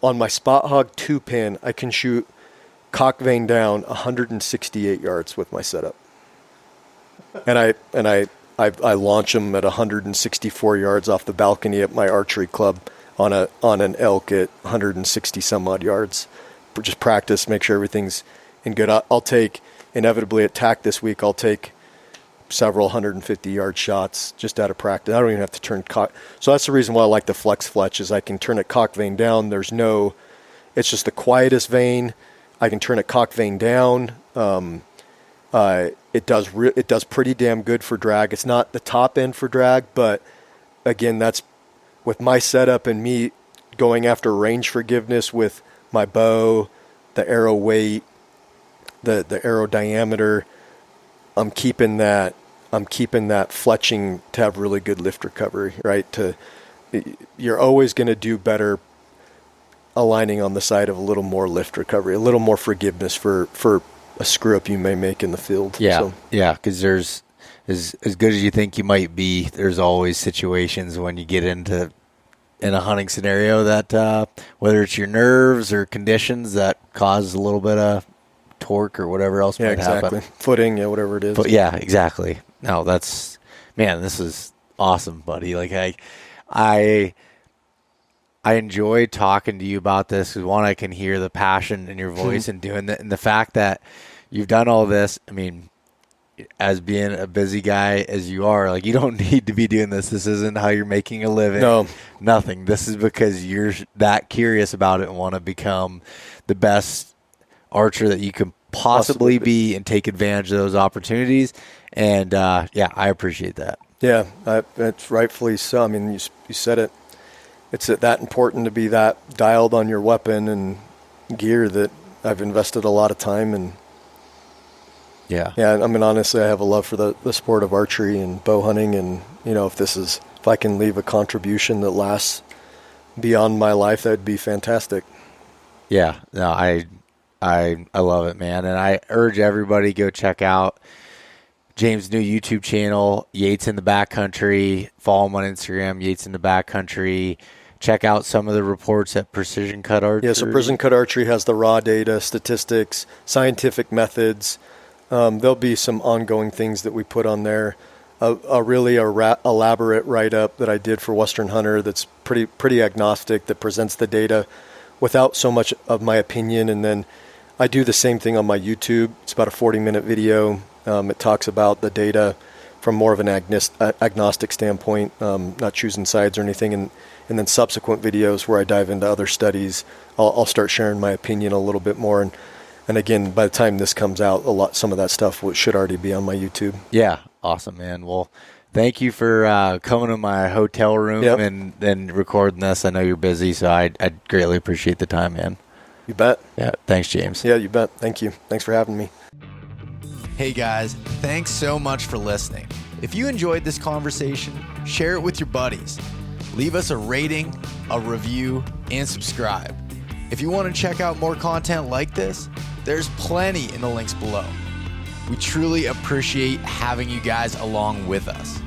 On my spot hog 2-pin, I can shoot cock vane down 168 yards with my setup. And I launch them at 164 yards off the balcony at my archery club on an elk at 160 some odd yards. Just practice, make sure everything's in good. I'll take, inevitably at TAC this week, I'll take several 150-yard shots just out of practice. I don't even have to turn cock. So that's the reason why I like the Flex Fletch, is I can turn it cock vane down. It's just the quietest vane. I can turn it cock vane down. It does pretty damn good for drag. It's not the top end for drag, but again, that's with my setup and me going after range forgiveness with my bow, the arrow weight, the arrow diameter. I'm keeping that fletching to have really good lift recovery, right? You're always going to do better aligning on the side of a little more lift recovery, a little more forgiveness for a screw up you may make in the field. Yeah. So. Yeah. Because there's as good as you think you might be, there's always situations when you get in a hunting scenario that whether it's your nerves or conditions that cause a little bit of torque or whatever else might happen. Footing, whatever it is. But yeah, exactly. No, man, this is awesome, buddy. Like I enjoy talking to you about this because, one, I can hear the passion in your voice and doing that, and the fact that you've done all this. I mean, as being a busy guy as you are, like, you don't need to be doing this. This isn't how you're making a living. No, nothing. This is because you're that curious about it and want to become the best archer that you can possibly be and take advantage of those opportunities. And yeah, I appreciate that. Yeah, it's rightfully so. I mean, you said it. It's that important to be that dialed on your weapon and gear that I've invested a lot of time in. Yeah, I mean, honestly, I have a love for the sport of archery and bow hunting, and if I can leave a contribution that lasts beyond my life, that would be fantastic. Yeah, no, I love it, man, and I urge everybody go check out James' new YouTube channel, Yates in the Backcountry. Follow him on Instagram, Yates in the Backcountry. Check out some of the reports at Precision Cut Archery. Yeah, so Precision Cut Archery has the raw data, statistics, scientific methods. There'll be some ongoing things that we put on there. A really elaborate write-up that I did for Western Hunter that's pretty agnostic, that presents the data without so much of my opinion. And then I do the same thing on my YouTube. It's about a 40-minute video. It talks about the data from more of an agnostic standpoint, not choosing sides or anything. And then subsequent videos where I dive into other studies, I'll start sharing my opinion a little bit more. And again, by the time this comes out, some of that stuff should already be on my YouTube. Yeah, awesome, man. Well, thank you for coming to my hotel room and recording this. I know you're busy, so I greatly appreciate the time, man. You bet. Yeah, thanks, James. Yeah, you bet. Thank you. Thanks for having me. Hey, guys, thanks so much for listening. If you enjoyed this conversation, share it with your buddies. Leave us a rating, a review, and subscribe. If you want to check out more content like this, there's plenty in the links below. We truly appreciate having you guys along with us.